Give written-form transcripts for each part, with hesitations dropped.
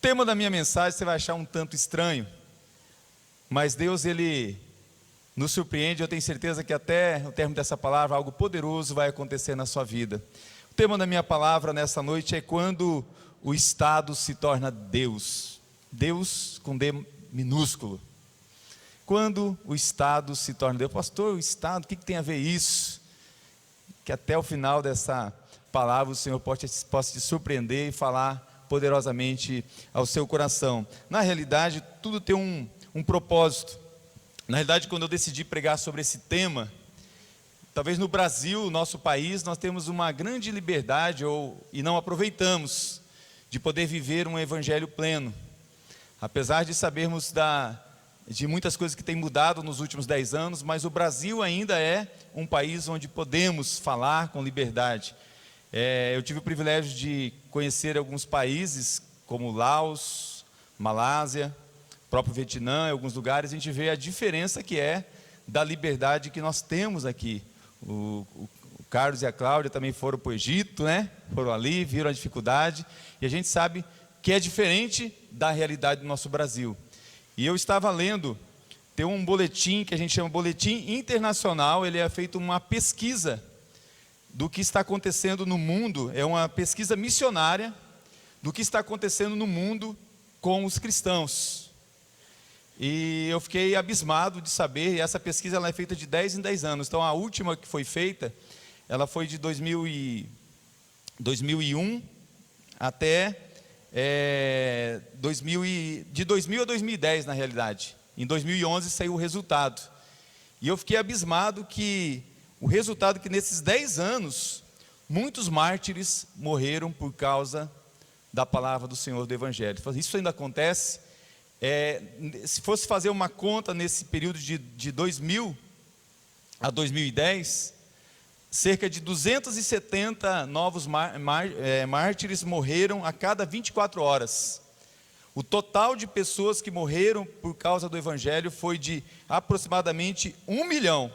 tema da minha mensagem você vai achar um tanto estranho, mas Deus, Ele nos surpreende. Eu tenho certeza que até o término dessa palavra, algo poderoso vai acontecer na sua vida. O tema da minha palavra nessa noite é quando o Estado se torna Deus. Deus com D minúsculo. Quando o Estado se torna Deus. Pastor, o Estado, o que tem a ver isso? Que até o final dessa palavra o Senhor possa te surpreender e falar poderosamente ao seu coração. Na realidade, tudo tem um propósito. Na realidade, quando eu decidi pregar sobre esse tema, talvez no Brasil, nosso país, nós temos uma grande liberdade e não aproveitamos de poder viver um evangelho pleno. Apesar de sabermos de muitas coisas que têm mudado nos últimos 10 anos, mas o Brasil ainda é um país onde podemos falar com liberdade. Eu tive o privilégio de conhecer alguns países, como Laos, Malásia, próprio Vietnã, em alguns lugares. A gente vê a diferença que é da liberdade que nós temos aqui. O Carlos e a Cláudia também foram para o Egito, né? Foram ali, viram a dificuldade, e a gente sabe que é diferente da realidade do nosso Brasil. E eu estava lendo, tem um boletim que a gente chama Boletim Internacional. Ele é feito uma pesquisa do que está acontecendo no mundo, é uma pesquisa missionária do que está acontecendo no mundo com os cristãos. E eu fiquei abismado de saber, e essa pesquisa ela é feita de 10 em 10 anos. Então a última que foi feita, ela foi de 2001 até de 2000 a 2010 na realidade. Em 2011 saiu o resultado. E eu fiquei abismado que o resultado que nesses 10 anos, muitos mártires morreram por causa da palavra do Senhor, do Evangelho. Isso ainda acontece. Se fosse fazer uma conta nesse período de 2000 a 2010, cerca de 270 novos mártires morreram a cada 24 horas. O total de pessoas que morreram por causa do Evangelho foi de aproximadamente 1 milhão,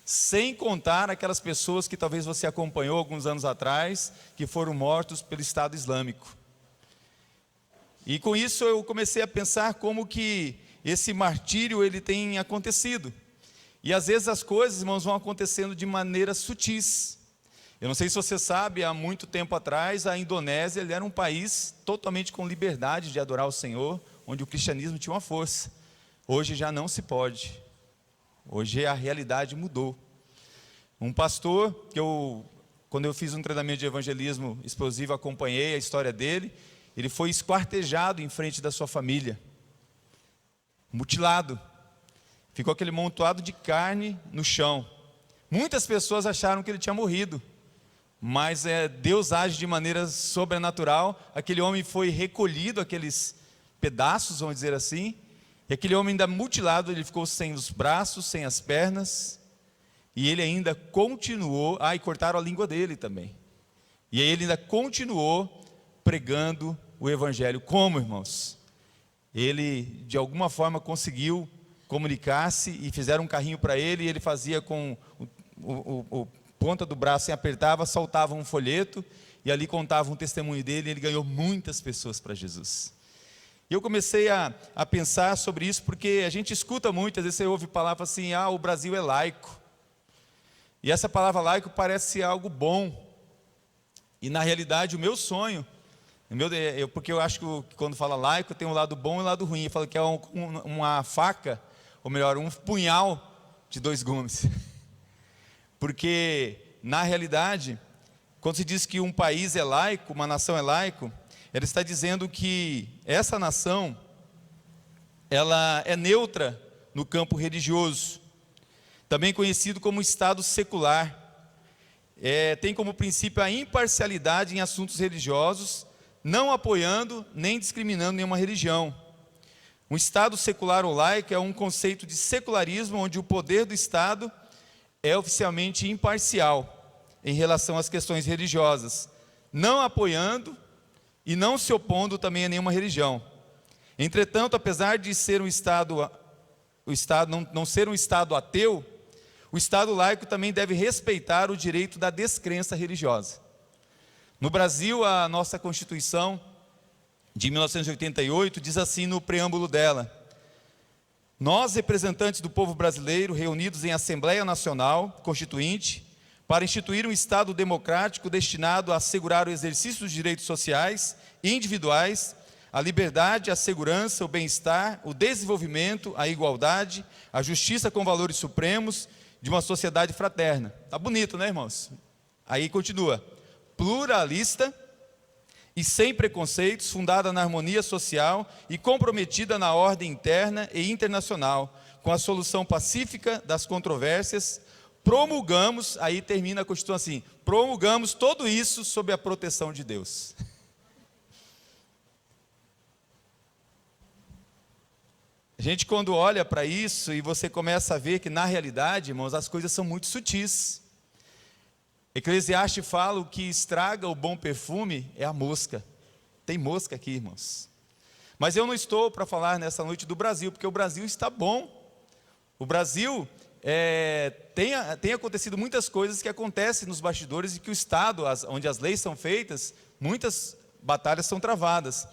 sem contar aquelas pessoas que talvez você acompanhou alguns anos atrás, que foram mortos pelo Estado Islâmico. E com isso eu comecei a pensar como que esse martírio ele tem acontecido. E às vezes as coisas, irmãos, vão acontecendo de maneiras sutis. Eu não sei se você sabe, há muito tempo atrás, a Indonésia ele era um país totalmente com liberdade de adorar o Senhor, onde o cristianismo tinha uma força. Hoje já não se pode. Hoje a realidade mudou. Um pastor, quando eu fiz um treinamento de evangelismo explosivo, acompanhei a história dele. Ele foi esquartejado em frente da sua família, mutilado. Ficou aquele montoado de carne no chão. Muitas pessoas acharam que ele tinha morrido, mas Deus age de maneira sobrenatural. Aquele homem foi recolhido, aqueles pedaços, vamos dizer assim, e aquele homem ainda mutilado, ele ficou sem os braços, sem as pernas, e ele ainda continuou, e cortaram a língua dele também, e aí ele ainda continuou pregando o Evangelho. Como, irmãos? Ele de alguma forma conseguiu comunicar-se, e fizeram um carrinho para ele, e ele fazia com o ponta do braço, assim, apertava, soltava um folheto, e ali contava um testemunho dele, e ele ganhou muitas pessoas para Jesus. E eu comecei a pensar sobre isso, porque a gente escuta muito, às vezes você ouve palavra assim, o Brasil é laico, e essa palavra laico parece algo bom, e na realidade o meu sonho, porque eu acho que quando fala laico tem um lado bom e um lado ruim. Eu falo que é uma faca, ou melhor, um punhal de 2 gumes. Porque na realidade, quando se diz que um país é laico, uma nação é laico, ela está dizendo que essa nação ela é neutra no campo religioso, também conhecido como Estado secular. Tem como princípio a imparcialidade em assuntos religiosos, não apoiando nem discriminando nenhuma religião. Um Estado secular ou laico é um conceito de secularismo, onde o poder do Estado é oficialmente imparcial em relação às questões religiosas, não apoiando e não se opondo também a nenhuma religião. Entretanto, apesar de ser o Estado não ser um Estado ateu, o Estado laico também deve respeitar o direito da descrença religiosa. No Brasil, a nossa Constituição, de 1988, diz assim no preâmbulo dela: nós, representantes do povo brasileiro, reunidos em Assembleia Nacional Constituinte, para instituir um Estado democrático destinado a assegurar o exercício dos direitos sociais e individuais, a liberdade, a segurança, o bem-estar, o desenvolvimento, a igualdade, a justiça com valores supremos de uma sociedade fraterna. Tá bonito, né, irmãos? Aí continua: pluralista e sem preconceitos, fundada na harmonia social e comprometida na ordem interna e internacional, com a solução pacífica das controvérsias, promulgamos, aí termina a Constituição assim, promulgamos tudo isso sob a proteção de Deus. A gente, quando olha para isso e você começa a ver que na realidade, irmãos, as coisas são muito sutis. Eclesiastes fala: o que estraga o bom perfume é a mosca. Tem mosca aqui, irmãos. Mas eu não estou para falar nessa noite do Brasil, porque o Brasil está bom. O Brasil tem acontecido muitas coisas que acontecem nos bastidores, e que o Estado, onde as leis são feitas, muitas batalhas são travadas.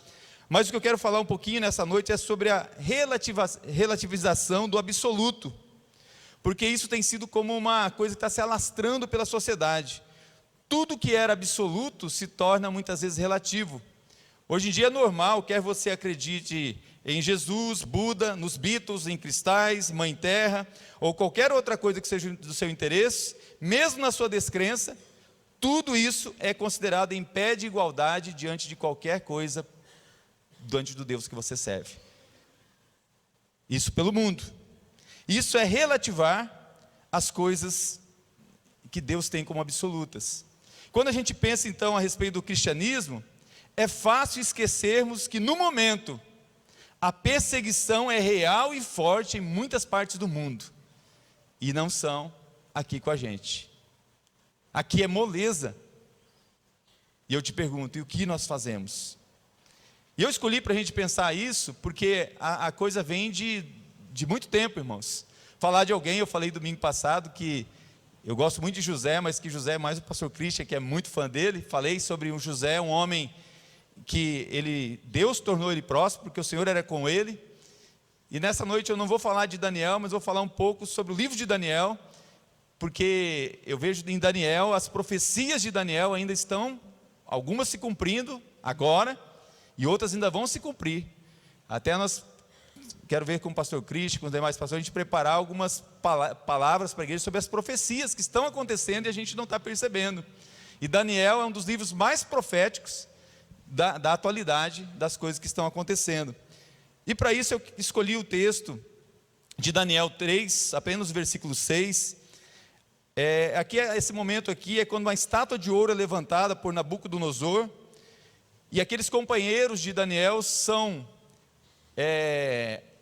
Mas o que eu quero falar um pouquinho nessa noite é sobre a relativização do absoluto, porque isso tem sido como uma coisa que está se alastrando pela sociedade. Tudo que era absoluto se torna muitas vezes relativo. Hoje em dia é normal, quer você acredite em Jesus, Buda, nos Beatles, em cristais, Mãe Terra, ou qualquer outra coisa que seja do seu interesse, mesmo na sua descrença, tudo isso é considerado em pé de igualdade diante de qualquer coisa, diante do Deus que você serve. Isso pelo mundo. Isso é relativar as coisas que Deus tem como absolutas. Quando a gente pensa então a respeito do cristianismo, é fácil esquecermos que no momento a perseguição é real e forte em muitas partes do mundo, e não são aqui com a gente. Aqui é moleza. E eu te pergunto: e o que nós fazemos? E eu escolhi para a gente pensar isso porque a coisa vem de muito tempo, irmãos. Falar de alguém, eu falei domingo passado que eu gosto muito de José, mas que José é mais o pastor Christian, que é muito fã dele. Falei sobre um José, um homem que Deus tornou ele próspero, porque o Senhor era com ele. E nessa noite eu não vou falar de Daniel, mas vou falar um pouco sobre o livro de Daniel, porque eu vejo em Daniel, as profecias de Daniel ainda estão, algumas se cumprindo agora, e outras ainda vão se cumprir. Até quero ver com o pastor Cristo, com os demais pastores, a gente preparar algumas palavras para a igreja sobre as profecias que estão acontecendo e a gente não está percebendo. E Daniel é um dos livros mais proféticos da atualidade, das coisas que estão acontecendo. E para isso eu escolhi o texto de Daniel 3, apenas o versículo 6. Esse momento aqui é quando uma estátua de ouro é levantada por Nabucodonosor, e aqueles companheiros de Daniel são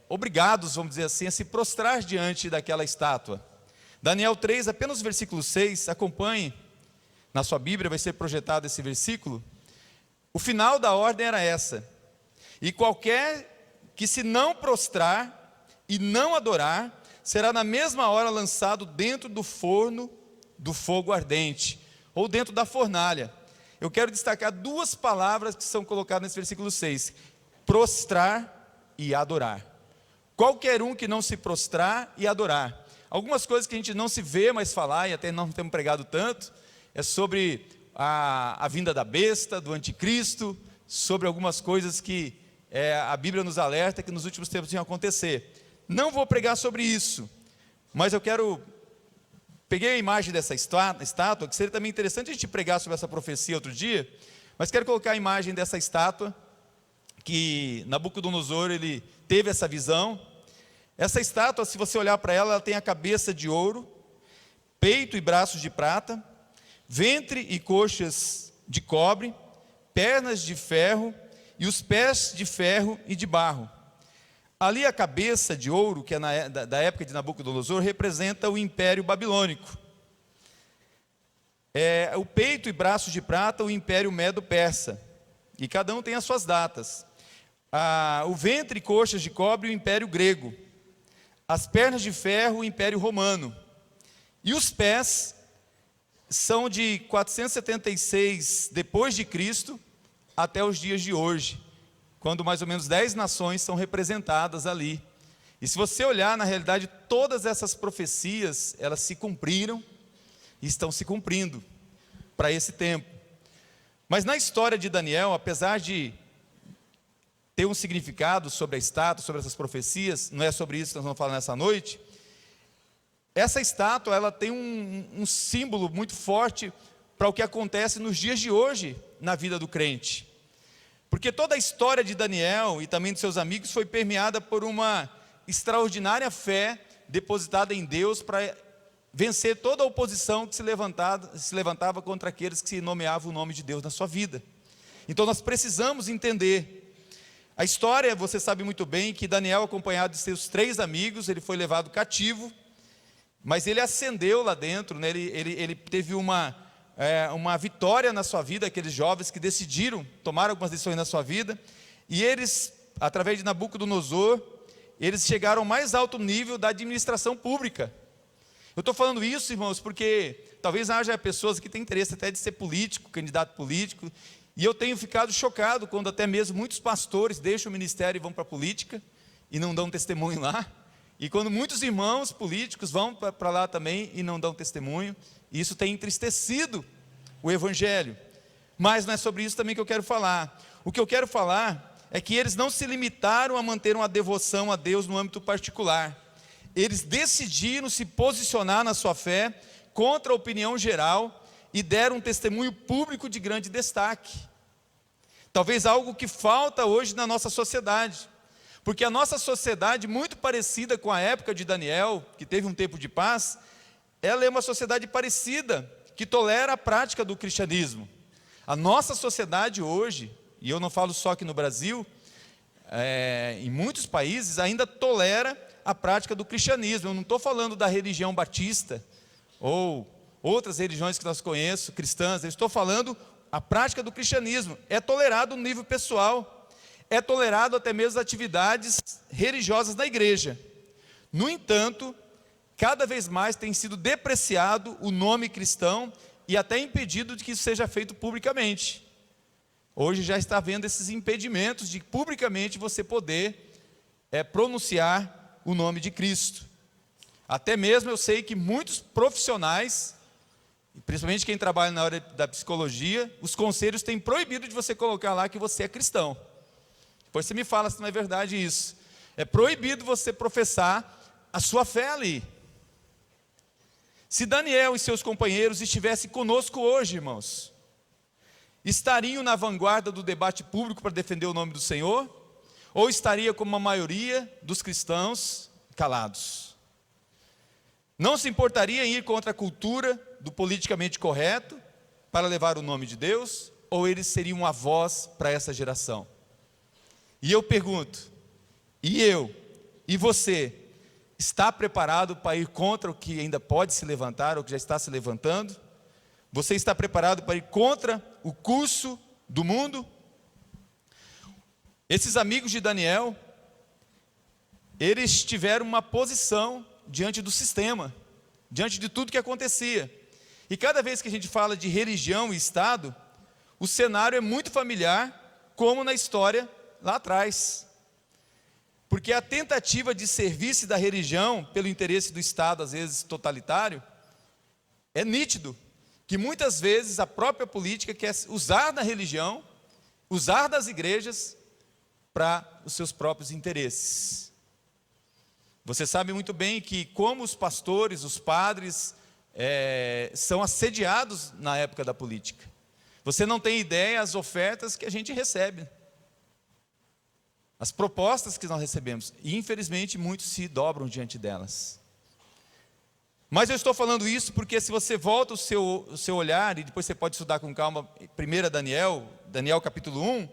obrigados, vamos dizer assim, a se prostrar diante daquela estátua. Daniel 3, apenas o versículo 6, acompanhe, na sua Bíblia vai ser projetado esse versículo. O final da ordem era essa: e qualquer que se não prostrar e não adorar, será na mesma hora lançado dentro do forno do fogo ardente, ou dentro da fornalha. Eu quero destacar duas palavras que são colocadas nesse versículo 6, prostrar e adorar. Qualquer um que não se prostrar e adorar. Algumas coisas que a gente não se vê mais falar, e até não temos pregado tanto, é sobre a vinda da besta, do anticristo, sobre algumas coisas que a Bíblia nos alerta que nos últimos tempos iam acontecer. Não vou pregar sobre isso, mas eu peguei a imagem dessa estátua, que seria também interessante a gente pregar sobre essa profecia outro dia, mas quero colocar a imagem dessa estátua, que Nabucodonosor, ele teve essa visão. Essa estátua, se você olhar para ela, ela tem a cabeça de ouro, peito e braços de prata, ventre e coxas de cobre, pernas de ferro e os pés de ferro e de barro. Ali a cabeça de ouro, que é da época de Nabucodonosor, representa o Império Babilônico. O peito e braços de prata, o Império Medo-Persa. E cada um tem as suas datas. O ventre e coxas de cobre, o Império Grego. As pernas de ferro, o Império Romano. E os pés são de 476 depois de Cristo até os dias de hoje. quando mais ou menos 10 nações são representadas ali. E se você olhar, na realidade, todas essas profecias, elas se cumpriram e estão se cumprindo para esse tempo. Mas na história de Daniel, apesar de ter um significado sobre a estátua, sobre essas profecias, não é sobre isso que nós vamos falar nessa noite, essa estátua ela tem um símbolo muito forte para o que acontece nos dias de hoje na vida do crente. Porque toda a história de Daniel e também de seus amigos foi permeada por uma extraordinária fé depositada em Deus para vencer toda a oposição que se levantava contra aqueles que se nomeavam o nome de Deus na sua vida. Então nós precisamos entender a história. Você sabe muito bem que Daniel, acompanhado de seus 3 amigos, ele foi levado cativo, mas ele ascendeu lá dentro, né? Ele teve uma vitória na sua vida, aqueles jovens que decidiram tomar algumas decisões na sua vida, e eles, através de Nabucodonosor, eles chegaram ao mais alto nível da administração pública. Eu estou falando isso, irmãos, porque talvez haja pessoas que têm interesse até de ser político, candidato político, e eu tenho ficado chocado quando até mesmo muitos pastores deixam o ministério e vão para a política, e não dão testemunho lá, e quando muitos irmãos políticos vão para lá também e não dão testemunho. Isso tem entristecido o Evangelho. Mas não é sobre isso também que eu quero falar. O que eu quero falar é que eles não se limitaram a manter uma devoção a Deus no âmbito particular. Eles decidiram se posicionar na sua fé contra a opinião geral e deram um testemunho público de grande destaque. Talvez algo que falta hoje na nossa sociedade. Porque a nossa sociedade, muito parecida com a época de Daniel, que teve um tempo de paz, ela é uma sociedade parecida, que tolera a prática do cristianismo. A nossa sociedade hoje, e eu não falo só aqui no Brasil, em muitos países ainda tolera a prática do cristianismo. Eu não estou falando da religião batista, ou outras religiões que nós conhecemos, cristãs. Eu estou falando a prática do cristianismo. É tolerado no nível pessoal, é tolerado até mesmo as atividades religiosas da igreja. No entanto, cada vez mais tem sido depreciado o nome cristão e até impedido de que isso seja feito publicamente. Hoje já está havendo esses impedimentos de publicamente você poder pronunciar o nome de Cristo. Até mesmo eu sei que muitos profissionais, principalmente quem trabalha na área da psicologia, os conselhos têm proibido de você colocar lá que você é cristão. Depois você me fala se não é verdade isso. É proibido você professar a sua fé ali. Se Daniel e seus companheiros estivessem conosco hoje, irmãos, estariam na vanguarda do debate público para defender o nome do Senhor? Ou estaria como a maioria dos cristãos, calados? Não se importaria em ir contra a cultura do politicamente correto para levar o nome de Deus? Ou eles seriam uma voz para essa geração? E eu pergunto, e eu, e você, está preparado para ir contra o que ainda pode se levantar, ou que já está se levantando? Você está preparado para ir contra o curso do mundo? Esses amigos de Daniel, eles tiveram uma posição diante do sistema, diante de tudo que acontecia. E cada vez que a gente fala de religião e Estado, o cenário é muito familiar, como na história lá atrás. Porque a tentativa de serviço da religião pelo interesse do Estado, às vezes totalitário, é nítido que muitas vezes a própria política quer usar da religião, usar das igrejas para os seus próprios interesses. Você sabe muito bem que como os pastores, os padres, são assediados na época da política. Você não tem ideia as ofertas que a gente recebe, as propostas que nós recebemos, e infelizmente muitos se dobram diante delas. Mas eu estou falando isso porque se você volta o seu olhar, e depois você pode estudar com calma 1 Daniel capítulo 1,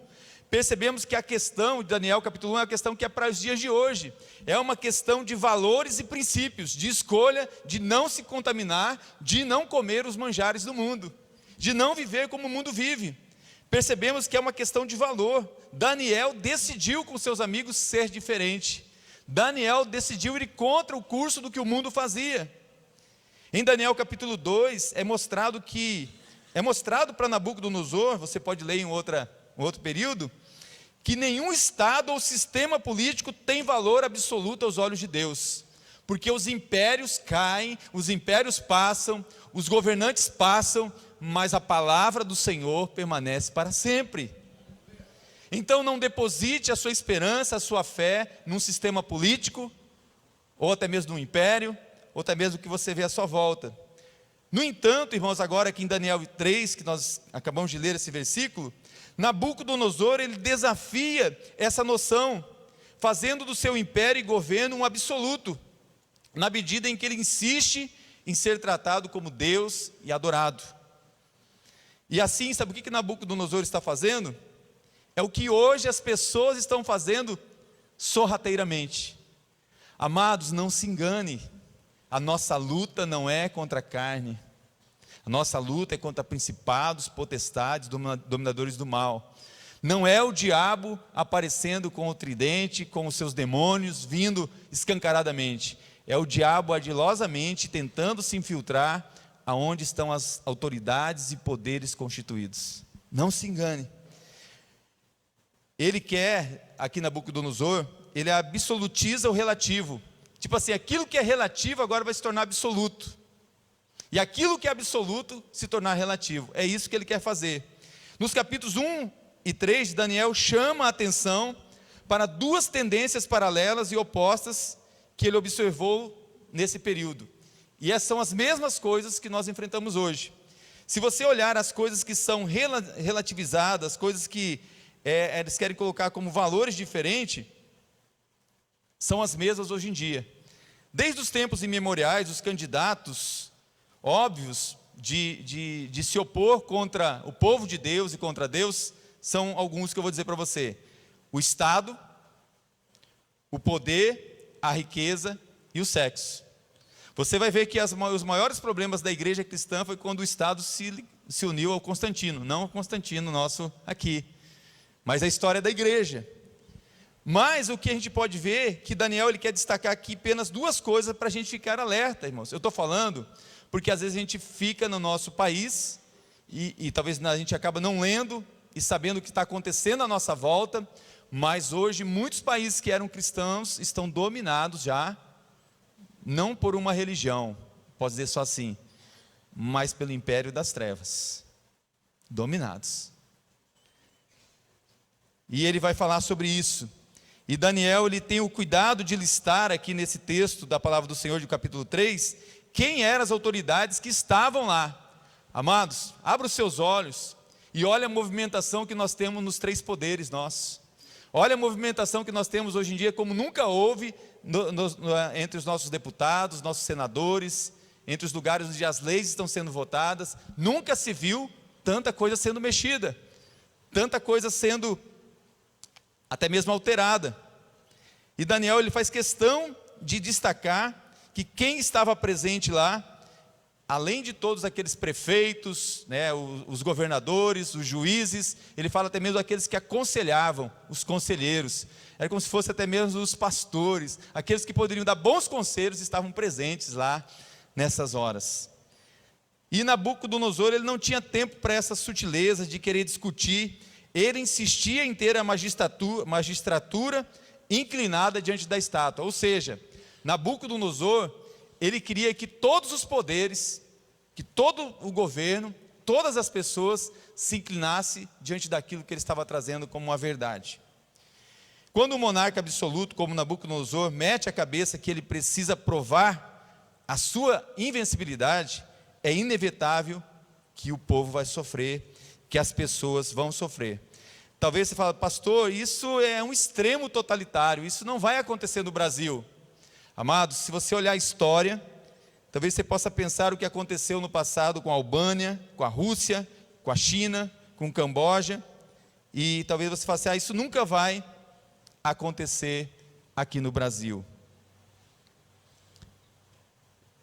percebemos que a questão de Daniel capítulo 1 é uma questão que é para os dias de hoje. É uma questão de valores e princípios, de escolha, de não se contaminar, de não comer os manjares do mundo, de não viver como o mundo vive. Percebemos que é uma questão de valor. Daniel decidiu com seus amigos ser diferente. Daniel decidiu ir contra o curso do que o mundo fazia. Em Daniel capítulo 2 é mostrado para Nabucodonosor, você pode ler em outro período, que nenhum Estado ou sistema político tem valor absoluto aos olhos de Deus, porque os impérios caem, os impérios passam, os governantes passam, mas a palavra do Senhor permanece para sempre. Então não deposite a sua esperança, a sua fé num sistema político, ou até mesmo num império, ou até mesmo que você vê à sua volta. No entanto, irmãos, agora aqui em Daniel 3, que nós acabamos de ler esse versículo, Nabucodonosor, ele desafia essa noção, fazendo do seu império e governo um absoluto, na medida em que ele insiste em ser tratado como Deus e adorado. E assim, sabe o que Nabucodonosor está fazendo? É o que hoje as pessoas estão fazendo sorrateiramente. Amados, não se engane, a nossa luta não é contra a carne, a nossa luta é contra principados, potestades, dominadores do mal. Não é o diabo aparecendo com o tridente, com os seus demônios, vindo escancaradamente. É o diabo ardilosamente tentando se infiltrar aonde estão as autoridades e poderes constituídos. Não se engane. Ele quer, aqui Nabucodonosor, ele absolutiza o relativo. Tipo assim, aquilo que é relativo agora vai se tornar absoluto. E aquilo que é absoluto se tornar relativo. É isso que ele quer fazer. Nos capítulos 1 e 3, Daniel chama a atenção para duas tendências paralelas e opostas que ele observou nesse período. E essas são as mesmas coisas que nós enfrentamos hoje. Se você olhar as coisas que são relativizadas, coisas que eles querem colocar como valores diferentes, são as mesmas hoje em dia. Desde os tempos imemoriais, os candidatos óbvios de se opor contra o povo de Deus e contra Deus, são alguns que eu vou dizer para você: o Estado, o poder, a riqueza e o sexo. Você vai ver que os maiores problemas da igreja cristã foi quando o Estado se uniu ao Constantino, não ao Constantino nosso aqui, mas a história da igreja. Mas o que a gente pode ver, que Daniel ele quer destacar aqui apenas duas coisas para a gente ficar alerta, irmãos. Eu estou falando porque às vezes a gente fica no nosso país e talvez a gente acaba não lendo e sabendo o que está acontecendo à nossa volta, mas hoje muitos países que eram cristãos estão dominados já, não por uma religião, posso dizer só assim, mas pelo império das trevas, dominados. E ele vai falar sobre isso. E Daniel, ele tem o cuidado de listar aqui nesse texto da palavra do Senhor, de capítulo 3, quem eram as autoridades que estavam lá. Amados, abra os seus olhos e olha a movimentação que nós temos nos três poderes nossos. Olha a movimentação que nós temos hoje em dia, como nunca houve entre os nossos deputados, nossos senadores, entre os lugares onde as leis estão sendo votadas. Nunca se viu tanta coisa sendo mexida, tanta coisa sendo até mesmo alterada. E Daniel ele faz questão de destacar que quem estava presente lá, além de todos aqueles prefeitos, os governadores, os juízes, ele fala até mesmo aqueles que aconselhavam, os conselheiros, era como se fosse até mesmo os pastores, aqueles que poderiam dar bons conselhos, estavam presentes lá nessas horas. E Nabucodonosor, ele não tinha tempo para essa sutileza de querer discutir, ele insistia em ter a magistratura inclinada diante da estátua, ou seja, Nabucodonosor, ele queria que todos os poderes, que todo o governo, todas as pessoas se inclinassem diante daquilo que ele estava trazendo como uma verdade. Quando um monarca absoluto como Nabucodonosor mete a cabeça que ele precisa provar a sua invencibilidade, é inevitável que o povo vai sofrer, que as pessoas vão sofrer. Talvez você fale, pastor, isso é um extremo totalitário, isso não vai acontecer no Brasil. Amados, se você olhar a história, talvez você possa pensar o que aconteceu no passado com a Albânia, com a Rússia, com a China, com o Camboja, e talvez você fale assim, isso nunca vai acontecer aqui no Brasil.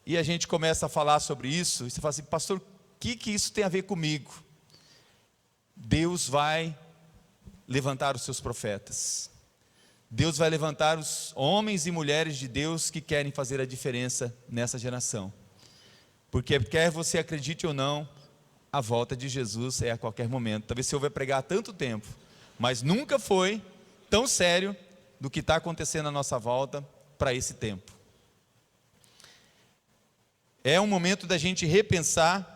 E a gente começa a falar sobre isso, e você fala assim, pastor, o que isso tem a ver comigo? Deus vai levantar os seus profetas. Deus vai levantar os homens e mulheres de Deus que querem fazer a diferença nessa geração. Porque quer você acredite ou não, a volta de Jesus é a qualquer momento. Talvez você ouva pregar há tanto tempo, mas nunca foi tão sério do que está acontecendo à nossa volta para esse tempo. É um momento da gente repensar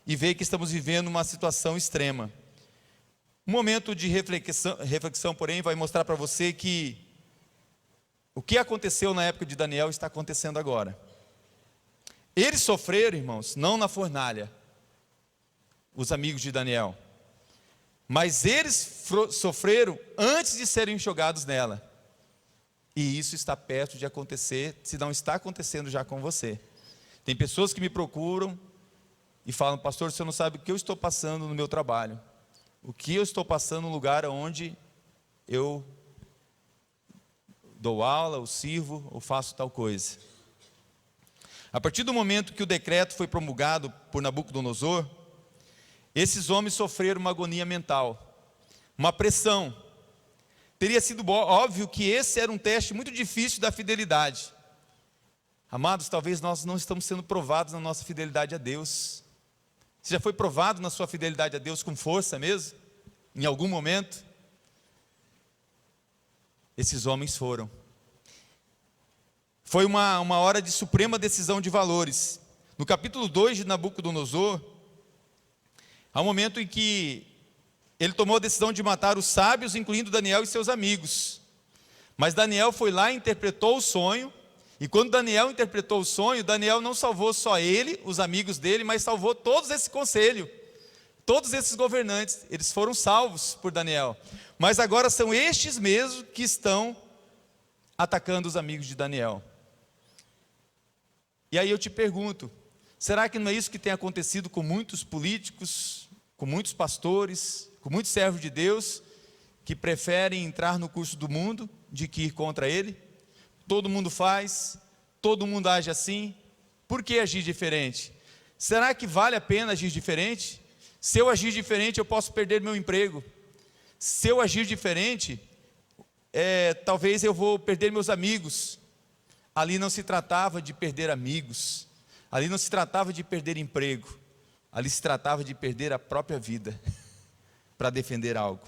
e ver que estamos vivendo uma situação extrema. Um momento de reflexão, porém, vai mostrar para você que o que aconteceu na época de Daniel está acontecendo agora. Eles sofreram, irmãos, não na fornalha, os amigos de Daniel, mas eles sofreram antes de serem jogados nela. E isso está perto de acontecer, se não está acontecendo já com você. Tem pessoas que me procuram e falam: pastor, você não sabe o que eu estou passando no meu trabalho, o que eu estou passando no lugar onde eu dou aula, ou sirvo, ou faço tal coisa. A partir do momento que o decreto foi promulgado por Nabucodonosor, esses homens sofreram uma agonia mental, uma pressão. Teria sido óbvio que esse era um teste muito difícil da fidelidade. Amados, talvez nós não estamos sendo provados na nossa fidelidade a Deus. Você já foi provado na sua fidelidade a Deus com força mesmo? Em algum momento? Esses homens foram. Foi uma hora de suprema decisão de valores. No capítulo 2 de Nabucodonosor, há um momento em que ele tomou a decisão de matar os sábios, incluindo Daniel e seus amigos. Mas Daniel foi lá e interpretou o sonho. E quando Daniel interpretou o sonho, Daniel não salvou só ele, os amigos dele, mas salvou todos esse conselho, todos esses governantes. Eles foram salvos por Daniel. Mas agora são estes mesmos que estão atacando os amigos de Daniel. E aí eu te pergunto, será que não é isso que tem acontecido com muitos políticos, com muitos pastores, com muitos servos de Deus, que preferem entrar no curso do mundo, de que ir contra ele? Todo mundo faz, todo mundo age assim, por que agir diferente? Será que vale a pena agir diferente? Se eu agir diferente, eu posso perder meu emprego. Se eu agir diferente, talvez eu vou perder meus amigos. Ali não se tratava de perder amigos, ali não se tratava de perder emprego, ali se tratava de perder a própria vida, para defender algo.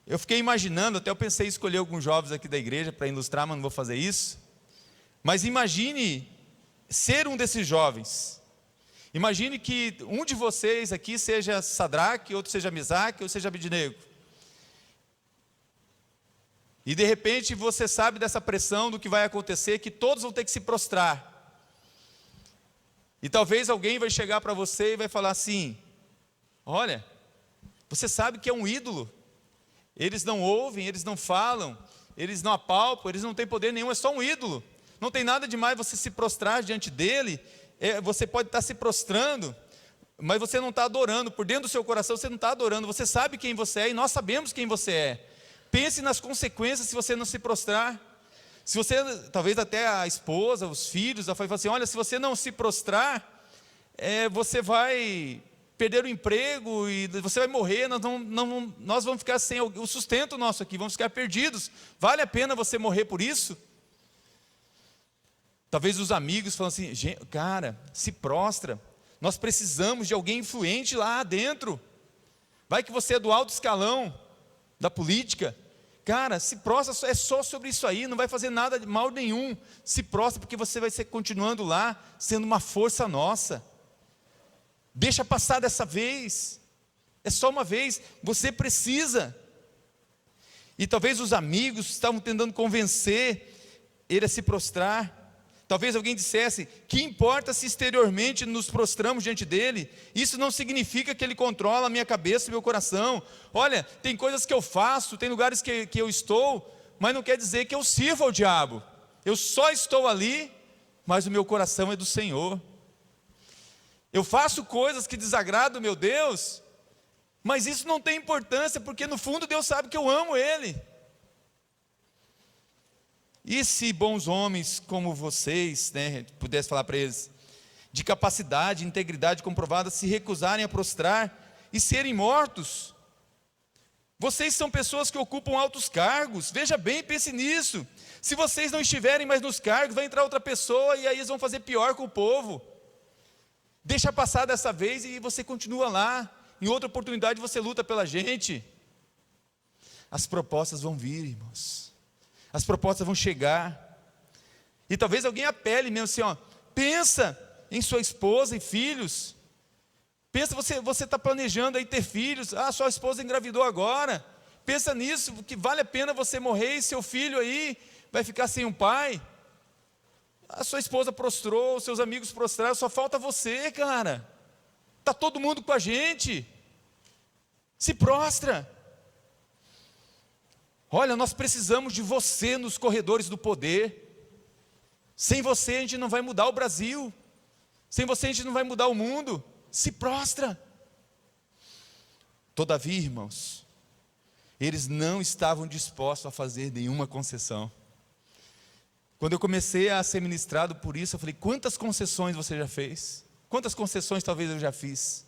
Eu fiquei imaginando, até eu pensei em escolher alguns jovens aqui da igreja para ilustrar, mas não vou fazer isso. Mas imagine ser um desses jovens. Imagine que um de vocês aqui seja Sadraque, outro seja Mesaque, ou seja Abednego. E de repente você sabe dessa pressão do que vai acontecer, que todos vão ter que se prostrar. E talvez alguém vai chegar para você e vai falar assim: olha, você sabe que é um ídolo. Eles não ouvem, eles não falam, eles não apalpam, eles não têm poder nenhum, é só um ídolo. Não tem nada demais você se prostrar diante dele. Você pode estar se prostrando, mas você não está adorando. Por dentro do seu coração você não está adorando. Você sabe quem você é e nós sabemos quem você é. Pense nas consequências se você não se prostrar. Se você, talvez até a esposa, os filhos, vai falar assim: olha, se você não se prostrar, você vai perder o emprego e você vai morrer, nós vamos ficar sem o sustento nosso aqui, vamos ficar perdidos. Vale a pena você morrer por isso? Talvez os amigos falam assim: cara, se prostra, nós precisamos de alguém influente lá dentro. Vai que você é do alto escalão da política. Cara, se prostra, é só sobre isso aí, não vai fazer nada de mal nenhum. Se prostra, porque você vai ser continuando lá, sendo uma força nossa. Deixa passar dessa vez, é só uma vez, você precisa. E talvez os amigos estavam tentando convencer ele a se prostrar. Talvez alguém dissesse: que importa se exteriormente nos prostramos diante dele? Isso não significa que ele controla a minha cabeça e meu coração. Olha, tem coisas que eu faço, tem lugares que eu estou, mas não quer dizer que eu sirvo ao diabo. Eu só estou ali, mas o meu coração é do Senhor. Eu faço coisas que desagradam meu Deus, mas isso não tem importância, porque no fundo Deus sabe que eu amo Ele. E se bons homens como vocês, pudesse falar para eles, de capacidade, integridade comprovada, se recusarem a prostrar e serem mortos? Vocês são pessoas que ocupam altos cargos, veja bem, pense nisso. Se vocês não estiverem mais nos cargos, vai entrar outra pessoa e aí eles vão fazer pior com o povo. Deixa passar dessa vez e você continua lá. Em outra oportunidade você luta pela gente. as propostas vão vir, irmãos. As propostas vão chegar. E talvez alguém apele mesmo assim, ó, pensa em sua esposa e filhos. Pensa, você está planejando aí ter filhos. Sua esposa engravidou agora. Pensa nisso, que vale a pena você morrer e seu filho aí vai ficar sem um pai. A sua esposa prostrou, seus amigos prostraram, só falta você, cara. Está todo mundo com a gente. Se prostra. Olha, nós precisamos de você nos corredores do poder. Sem você a gente não vai mudar o Brasil. Sem você a gente não vai mudar o mundo. Se prostra. Todavia, irmãos, eles não estavam dispostos a fazer nenhuma concessão. Quando eu comecei a ser ministrado por isso, eu falei, quantas concessões você já fez? Quantas concessões talvez eu já fiz?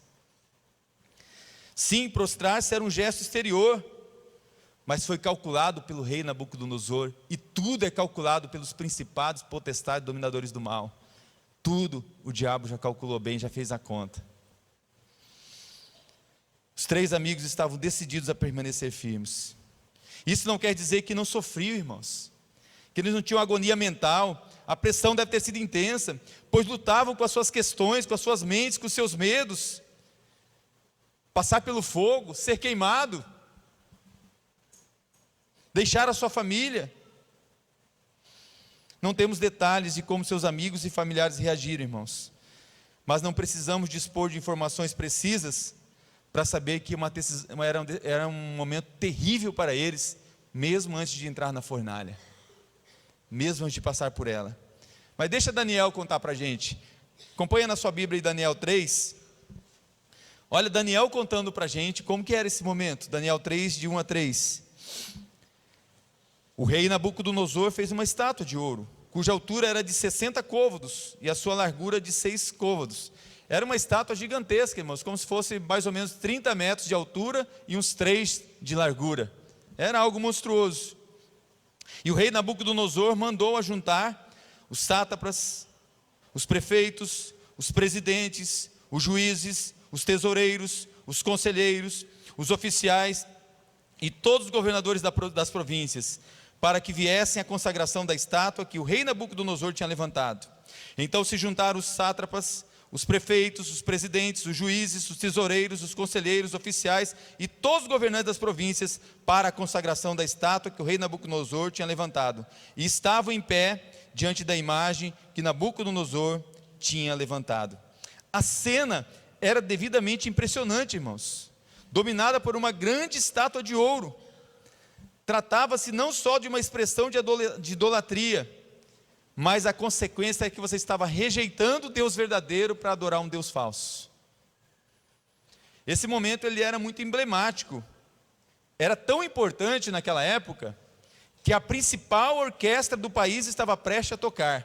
Sim, prostrar-se era um gesto exterior, mas foi calculado pelo rei Nabucodonosor, e tudo é calculado pelos principados, potestades, dominadores do mal. Tudo o diabo já calculou bem, já fez a conta. Os 3 amigos estavam decididos a permanecer firmes. Isso não quer dizer que não sofriam, irmãos, que eles não tinham agonia mental. A pressão deve ter sido intensa, pois lutavam com as suas questões, com as suas mentes, com os seus medos. Passar pelo fogo, ser queimado, deixar a sua família. Não temos detalhes de como seus amigos e familiares reagiram, irmãos, mas não precisamos dispor de informações precisas para saber que era um momento terrível para eles, mesmo antes de entrar na fornalha, mesmo antes de passar por ela. Mas deixa Daniel contar para a gente. Acompanha na sua Bíblia em Daniel 3. Olha Daniel contando para a gente como que era esse momento. Daniel 3, de 1 a 3. O rei Nabucodonosor fez uma estátua de ouro, cuja altura era de 60 côvados e a sua largura de 6 côvados. Era uma estátua gigantesca, irmãos, como se fosse mais ou menos 30 metros de altura e uns 3 de largura. Era algo monstruoso. E o rei Nabucodonosor mandou ajuntar os sátrapas, os prefeitos, os presidentes, os juízes, os tesoureiros, os conselheiros, os oficiais e todos os governadores das províncias, para que viessem à consagração da estátua que o rei Nabucodonosor tinha levantado. Então se juntaram os sátrapas, os prefeitos, os presidentes, os juízes, os tesoureiros, os conselheiros, os oficiais e todos os governantes das províncias para a consagração da estátua que o rei Nabucodonosor tinha levantado. E estavam em pé diante da imagem que Nabucodonosor tinha levantado. A cena era devidamente impressionante, irmãos, dominada por uma grande estátua de ouro. Tratava-se não só de uma expressão de idolatria, mas a consequência é que você estava rejeitando o Deus verdadeiro para adorar um Deus falso. Esse momento ele era muito emblemático. Era tão importante naquela época que a principal orquestra do país estava prestes a tocar.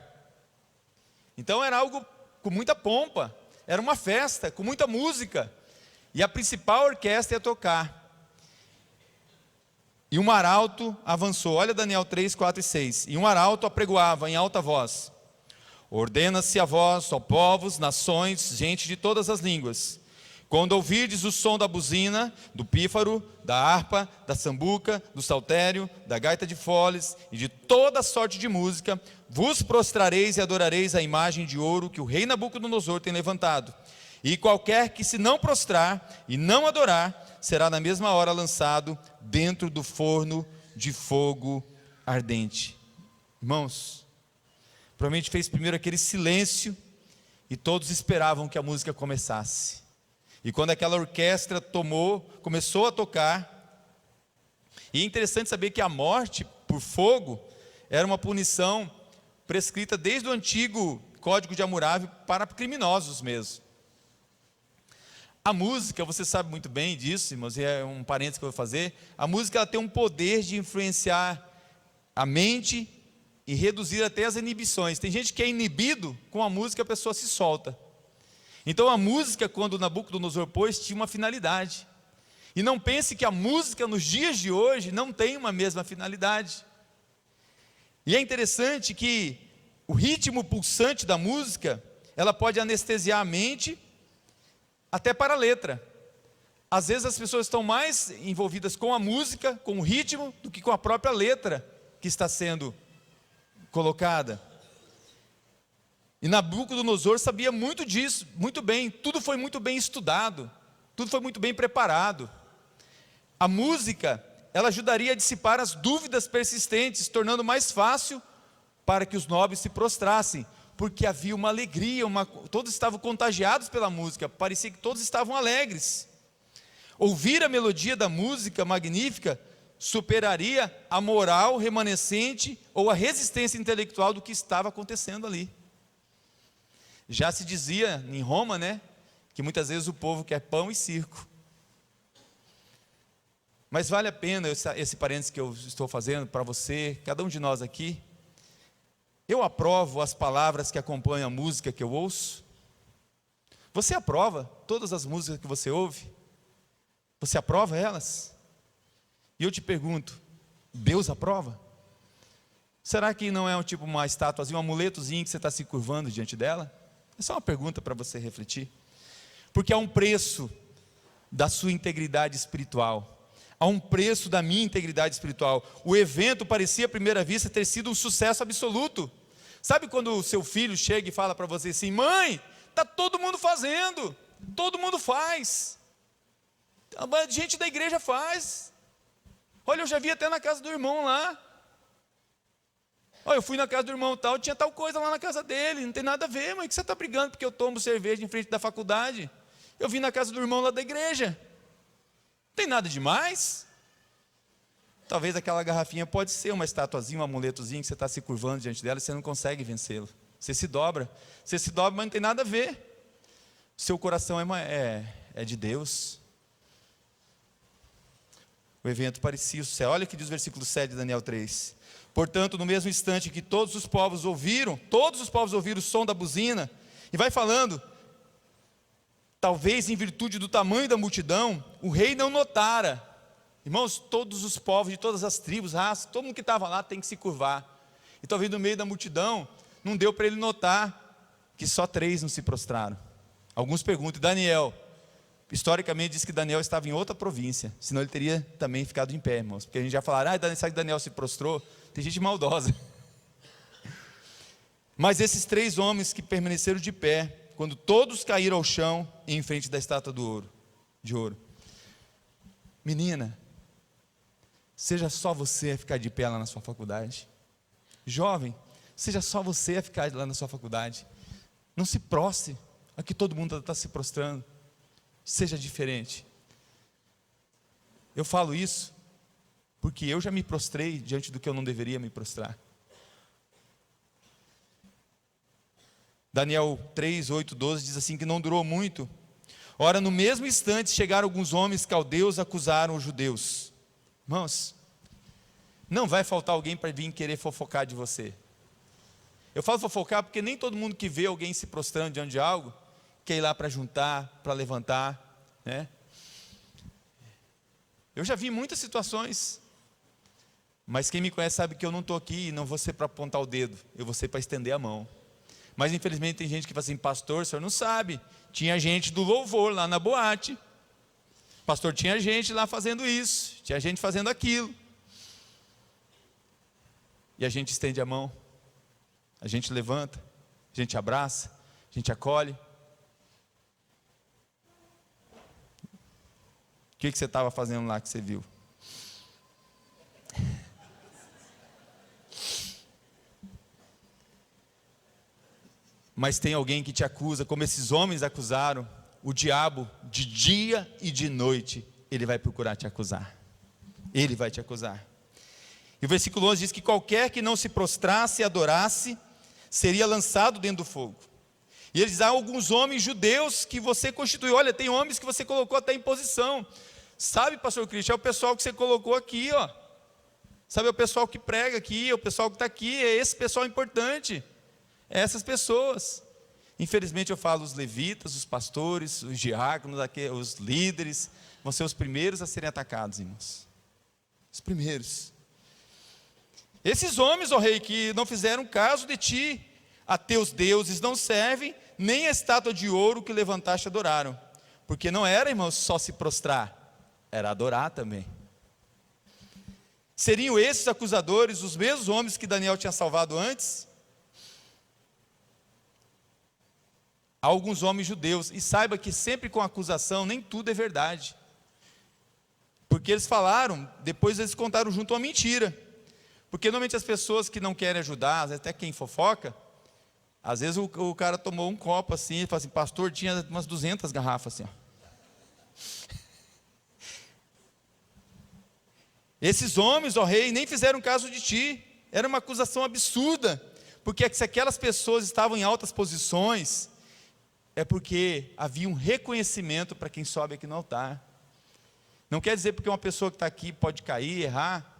Então era algo com muita pompa, era uma festa com muita música, e a principal orquestra ia tocar. E um arauto avançou, olha Daniel 3, 4 e 6. E um arauto apregoava em alta voz: ordena-se a vós, ó povos, nações, gente de todas as línguas, quando ouvirdes o som da buzina, do pífaro, da harpa, da sambuca, do saltério, da gaita de foles e de toda sorte de música, vos prostrareis e adorareis a imagem de ouro que o rei Nabucodonosor tem levantado. E qualquer que se não prostrar e não adorar, será na mesma hora lançado dentro do forno de fogo ardente. Irmãos, provavelmente fez primeiro aquele silêncio e todos esperavam que a música começasse. E quando aquela orquestra começou a tocar, e é interessante saber que a morte por fogo era uma punição prescrita desde o antigo Código de Hammurabi para criminosos mesmo. A música, você sabe muito bem disso, irmãos, e é um parênteses que eu vou fazer. A música ela tem um poder de influenciar a mente e reduzir até as inibições. Tem gente que é inibido, com a música a pessoa se solta. Então a música, quando Nabucodonosor pôs, tinha uma finalidade. E não pense que a música nos dias de hoje não tem uma mesma finalidade. E é interessante que o ritmo pulsante da música, ela pode anestesiar a mente, até para a letra. Às vezes as pessoas estão mais envolvidas com a música, com o ritmo, do que com a própria letra que está sendo colocada. E Nabucodonosor sabia muito disso, muito bem. Tudo foi muito bem estudado, tudo foi muito bem preparado. A música, ela ajudaria a dissipar as dúvidas persistentes, tornando mais fácil para que os nobres se prostrassem, porque havia uma alegria, todos estavam contagiados pela música, parecia que todos estavam alegres. Ouvir a melodia da música magnífica superaria a moral remanescente ou a resistência intelectual do que estava acontecendo ali. Já se dizia em Roma, que muitas vezes o povo quer pão e circo. Mas vale a pena esse parênteses que eu estou fazendo para você, cada um de nós aqui. Eu aprovo as palavras que acompanham a música que eu ouço. Você aprova todas as músicas que você ouve? Você aprova elas? E eu te pergunto, Deus aprova? Será que não é uma estatuazinha, um amuletozinho que você está se curvando diante dela? É só uma pergunta para você refletir. Porque há um preço da sua integridade espiritual. Há um preço da minha integridade espiritual. O evento parecia à primeira vista ter sido um sucesso absoluto. Sabe quando o seu filho chega e fala para você assim: mãe, está todo mundo fazendo, todo mundo faz, a gente da igreja faz. Olha, eu já vi até na casa do irmão lá. Olha, eu fui na casa do irmão tal, tinha tal coisa lá na casa dele. Não tem nada a ver, mãe, que você está brigando porque eu tomo cerveja em frente da faculdade? Eu vim na casa do irmão lá da igreja. Não tem nada demais. Talvez aquela garrafinha pode ser uma estatuazinha, um amuletozinho que você está se curvando diante dela e você não consegue vencê-lo. Você se dobra, mas não tem nada a ver. Seu coração é de Deus. O evento parecia o céu. Olha o que diz o versículo 7 de Daniel 3. Portanto, no mesmo instante que todos os povos ouviram o som da buzina, e vai falando, talvez em virtude do tamanho da multidão, o rei não notara. Irmãos, todos os povos de todas as tribos, raças, todo mundo que estava lá tem que se curvar. E talvez no meio da multidão, não deu para ele notar que só 3 não se prostraram. Alguns perguntam, Daniel, historicamente diz que Daniel estava em outra província, senão ele teria também ficado em pé, irmãos. Porque a gente já falaram, sabe que Daniel se prostrou? Tem gente maldosa. Mas esses 3 homens que permaneceram de pé, quando todos caíram ao chão, em frente da estátua de ouro. Menina, seja só você a ficar de pé lá na sua faculdade. Jovem, seja só você a ficar lá na sua faculdade. Não se prostre, aqui todo mundo está se prostrando. Seja diferente. Eu falo isso porque eu já me prostrei diante do que eu não deveria me prostrar. Daniel 3, 8, 12 diz assim, que não durou muito. Ora, no mesmo instante chegaram alguns homens caldeus, acusaram os judeus. Irmãos, não vai faltar alguém para vir querer fofocar de você. Eu falo fofocar porque nem todo mundo que vê alguém se prostrando diante de algo quer ir lá para juntar, para levantar, Eu já vi muitas situações, mas quem me conhece sabe que eu não estou aqui e não vou ser para apontar o dedo, eu vou ser para estender a mão. Mas infelizmente tem gente que fala assim, pastor, o senhor não sabe, tinha gente do louvor lá na boate, pastor, tinha gente lá fazendo isso, tinha gente fazendo aquilo, e a gente estende a mão, a gente levanta, a gente abraça, a gente acolhe. O que você estava fazendo lá que você viu? Mas tem alguém que te acusa, como esses homens acusaram, o diabo de dia e de noite, ele vai procurar te acusar. Ele vai te acusar. E o versículo 11 diz que qualquer que não se prostrasse e adorasse, seria lançado dentro do fogo. E ele diz, há alguns homens judeus que você constituiu. Olha, tem homens que você colocou até em posição. Sabe, pastor Cristian, é o pessoal que você colocou aqui, ó. Sabe, é o pessoal que prega aqui, é o pessoal que está aqui, é esse pessoal importante. É essas pessoas. Infelizmente eu falo, os levitas, os pastores, os diáconos, os líderes, vão ser os primeiros a serem atacados, irmãos. Os primeiros. Esses homens, ó rei, que não fizeram caso de ti, a teus deuses não servem, nem a estátua de ouro que levantaste adoraram. Porque não era, irmãos, só se prostrar, era adorar também. Seriam esses acusadores os mesmos homens que Daniel tinha salvado antes? Há alguns homens judeus, e saiba que sempre com acusação, nem tudo é verdade. Porque eles falaram, depois eles contaram junto uma mentira. Porque normalmente as pessoas que não querem ajudar, até quem fofoca, às vezes o cara tomou um copo assim, e fala assim, pastor, tinha umas 200 garrafas assim, ó. Esses homens, ó rei, nem fizeram caso de ti. Era uma acusação absurda. Porque se aquelas pessoas estavam em altas posições, é porque havia um reconhecimento para quem sobe aqui no altar. Não quer dizer porque uma pessoa que está aqui pode cair, errar,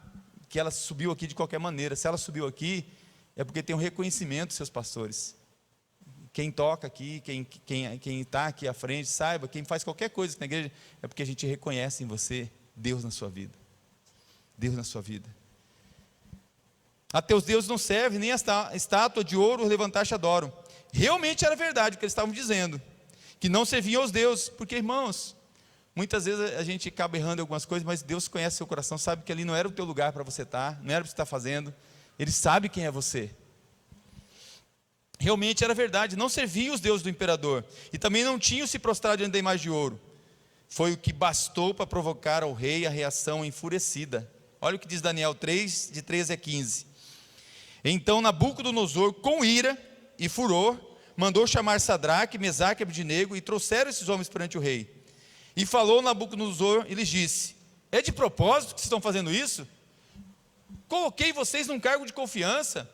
que ela subiu aqui de qualquer maneira. Se ela subiu aqui, é porque tem um reconhecimento dos seus pastores. Quem toca aqui, quem está aqui à frente, saiba, quem faz qualquer coisa na igreja, é porque a gente reconhece em você Deus na sua vida. Deus na sua vida. A teus deuses não serve, nem esta estátua de ouro levantaste adoram. Realmente era verdade o que eles estavam dizendo, que não serviam aos deuses, porque irmãos, muitas vezes a gente acaba errando em algumas coisas, mas Deus conhece seu coração, sabe que ali não era o teu lugar para você estar, não era o que você está fazendo, Ele sabe quem é você. Realmente era verdade, não serviam os deuses do imperador, e também não tinham se prostrado diante da imagem de ouro. Foi o que bastou para provocar ao rei a reação enfurecida. Olha o que diz Daniel 3, de 13 a 15. Então Nabucodonosor, com ira e furor, mandou chamar Sadraque, Mesaque e Abdenego, e trouxeram esses homens perante o rei. E falou Nabucodonosor e lhes disse, é de propósito que vocês estão fazendo isso? Coloquei vocês num cargo de confiança,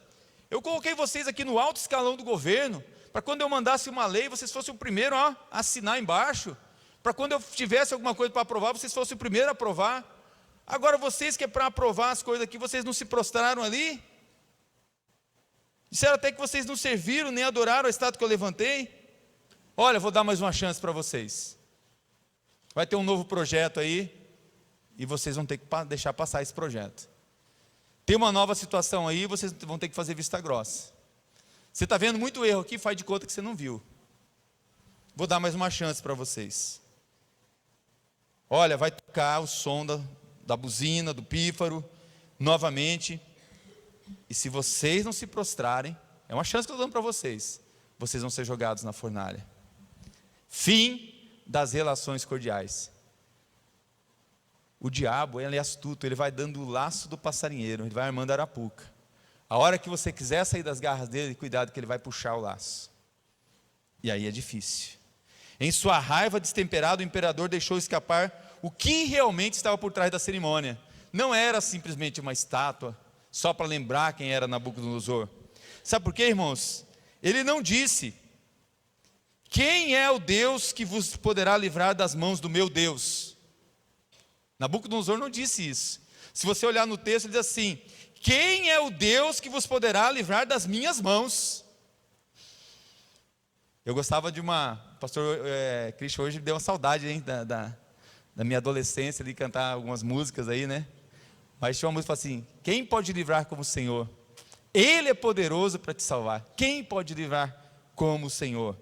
eu coloquei vocês aqui no alto escalão do governo, para quando eu mandasse uma lei, vocês fossem o primeiro a assinar embaixo, para quando eu tivesse alguma coisa para aprovar, vocês fossem o primeiro a aprovar. Agora vocês que é para aprovar as coisas aqui, vocês não se prostraram ali? Disseram até que vocês não serviram, nem adoraram a estátua que eu levantei. Olha, vou dar mais uma chance para vocês. Vai ter um novo projeto aí, e vocês vão ter que deixar passar esse projeto. Tem uma nova situação aí, vocês vão ter que fazer vista grossa. Você está vendo muito erro aqui, faz de conta que você não viu. Vou dar mais uma chance para vocês. Olha, vai tocar o som da buzina, do pífaro, novamente. E se vocês não se prostrarem, é uma chance que eu estou dando para vocês, vocês vão ser jogados na fornalha. Fim das relações cordiais. O diabo, ele é astuto, ele vai dando o laço do passarinheiro, ele vai armando a arapuca. A hora que você quiser sair das garras dele, cuidado que ele vai puxar o laço. E aí é difícil. Em sua raiva destemperada, o imperador deixou escapar o que realmente estava por trás da cerimônia. Não era simplesmente uma estátua, só para lembrar quem era Nabucodonosor. Sabe por quê, irmãos? Ele não disse, quem é o Deus que vos poderá livrar das mãos do meu Deus? Nabucodonosor não disse isso. Se você olhar no texto, ele diz assim, quem é o Deus que vos poderá livrar das minhas mãos? Eu gostava de o pastor Cristian hoje me deu uma saudade, hein, da minha adolescência, de cantar algumas músicas aí, né? Mas tinha uma música assim, quem pode livrar como o Senhor? Ele é poderoso para te salvar. Quem pode livrar como o Senhor?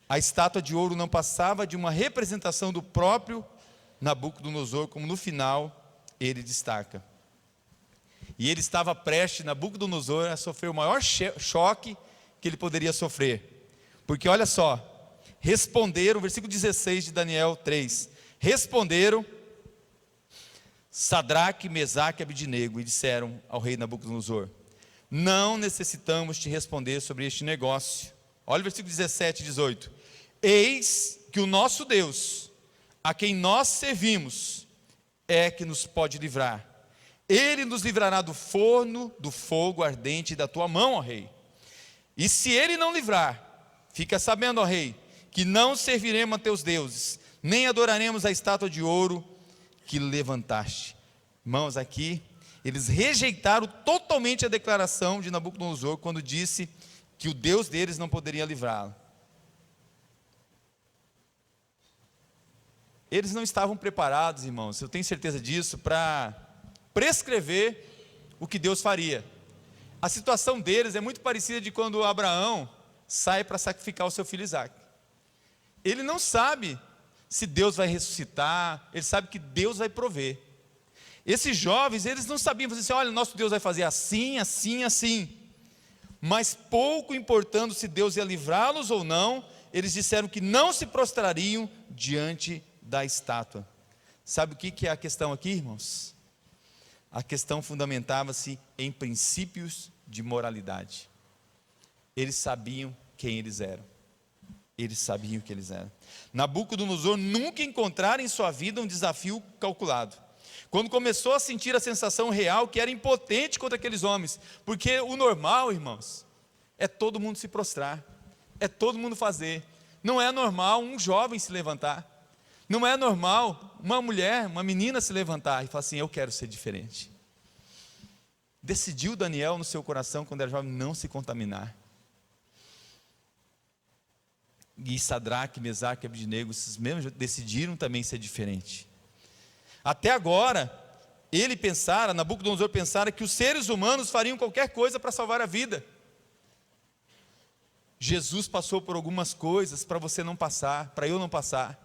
A estátua de ouro não passava de uma representação do próprio Nabucodonosor, como no final ele destaca. E ele estava prestes, Nabucodonosor, a sofrer o maior choque que ele poderia sofrer. Porque olha só, responderam, versículo 16 de Daniel 3, responderam Sadraque, Mesaque e Abdenego e disseram ao rei Nabucodonosor, não necessitamos te responder sobre este negócio. Olha o versículo 17 e 18, eis que o nosso Deus, a quem nós servimos, é que nos pode livrar. Ele nos livrará do forno, do fogo ardente da tua mão, ó rei. E se ele não livrar, fica sabendo, ó rei, que não serviremos a teus deuses, nem adoraremos a estátua de ouro que levantaste. Irmãos, aqui, eles rejeitaram totalmente a declaração de Nabucodonosor, quando disse que o Deus deles não poderia livrá-lo. Eles não estavam preparados, irmãos, eu tenho certeza disso, para prescrever o que Deus faria. A situação deles é muito parecida de quando Abraão sai para sacrificar o seu filho Isaque. ele não sabe se Deus vai ressuscitar, ele sabe que Deus vai prover. Esses jovens, eles não sabiam fazer assim, olha, nosso Deus vai fazer assim, assim, assim. Mas pouco importando se Deus ia livrá-los ou não, eles disseram que não se prostrariam diante da estátua. Sabe o que é a questão aqui, irmãos? A questão fundamentava-se em princípios de moralidade. Eles sabiam quem eles eram. Eles sabiam que eles eram. Nabucodonosor nunca encontrara em sua vida um desafio calculado. Quando começou a sentir a sensação real que era impotente contra aqueles homens, porque o normal, irmãos, é todo mundo se prostrar, é todo mundo fazer. Não é normal um jovem se levantar, não é normal uma mulher, uma menina se levantar e falar assim, eu quero ser diferente. Decidiu Daniel no seu coração, quando era jovem, não se contaminar. E Sadraque, Mesaque e Abednego, esses mesmos decidiram também ser diferente. Até agora, Nabucodonosor pensara que os seres humanos fariam qualquer coisa para salvar a vida. Jesus passou por algumas coisas para você não passar, para eu não passar.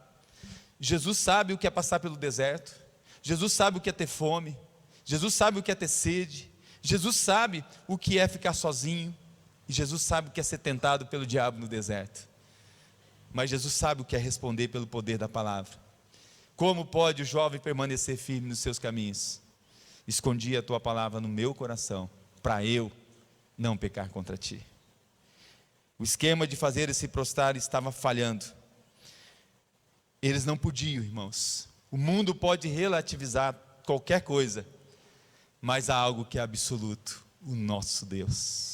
Jesus sabe o que é passar pelo deserto. Jesus sabe o que é ter fome. Jesus sabe o que é ter sede. Jesus sabe o que é ficar sozinho. E Jesus sabe o que é ser tentado pelo diabo no deserto. Mas Jesus sabe o que é responder pelo poder da palavra. Como pode o jovem permanecer firme nos seus caminhos? Escondi a tua palavra no meu coração, para eu não pecar contra ti. O esquema de fazer eles se prostrar estava falhando. Eles não podiam, irmãos. O mundo pode relativizar qualquer coisa, mas há algo que é absoluto: o nosso Deus.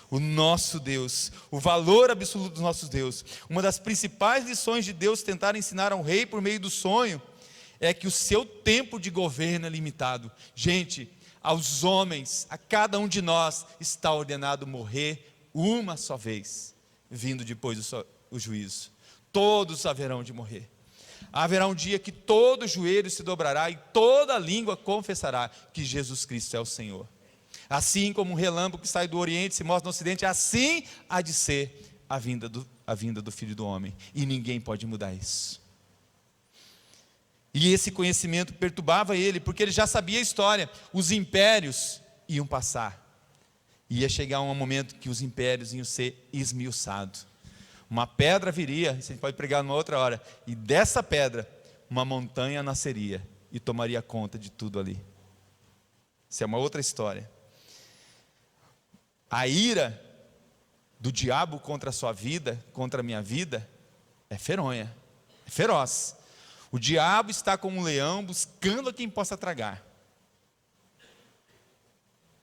O nosso Deus, o valor absoluto do nosso Deus. Uma das principais lições de Deus tentar ensinar ao rei por meio do sonho é que o seu tempo de governo é limitado. Gente, aos homens, a cada um de nós está ordenado morrer uma só vez, vindo depois o juízo. Todos haverão de morrer. Haverá um dia que todo joelho se dobrará e toda língua confessará que Jesus Cristo é o Senhor. Assim como um relâmpago que sai do Oriente e se mostra no Ocidente, assim há de ser a vinda do Filho do Homem. E ninguém pode mudar isso. E esse conhecimento perturbava ele, porque ele já sabia a história. Os impérios iam passar. Ia chegar um momento que os impérios iam ser esmiuçados. Uma pedra viria, isso a gente pode pregar numa outra hora. E dessa pedra, uma montanha nasceria e tomaria conta de tudo ali. Isso é uma outra história. A ira do diabo contra a sua vida, contra a minha vida, é ferronha, é feroz. O diabo está como um leão buscando a quem possa tragar.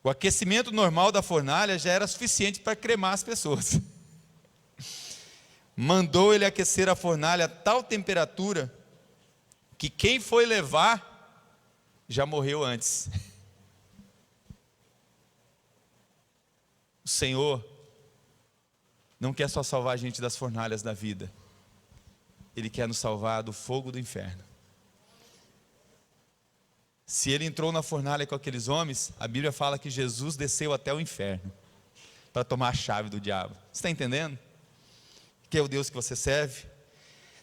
O aquecimento normal da fornalha já era suficiente para cremar as pessoas. Mandou ele aquecer a fornalha a tal temperatura que quem foi levar já morreu antes. O Senhor não quer só salvar a gente das fornalhas da vida. Ele quer nos salvar do fogo do inferno. Se ele entrou na fornalha com aqueles homens, a Bíblia fala que Jesus desceu até o inferno para tomar a chave do diabo. Você está entendendo? Que é o Deus que você serve?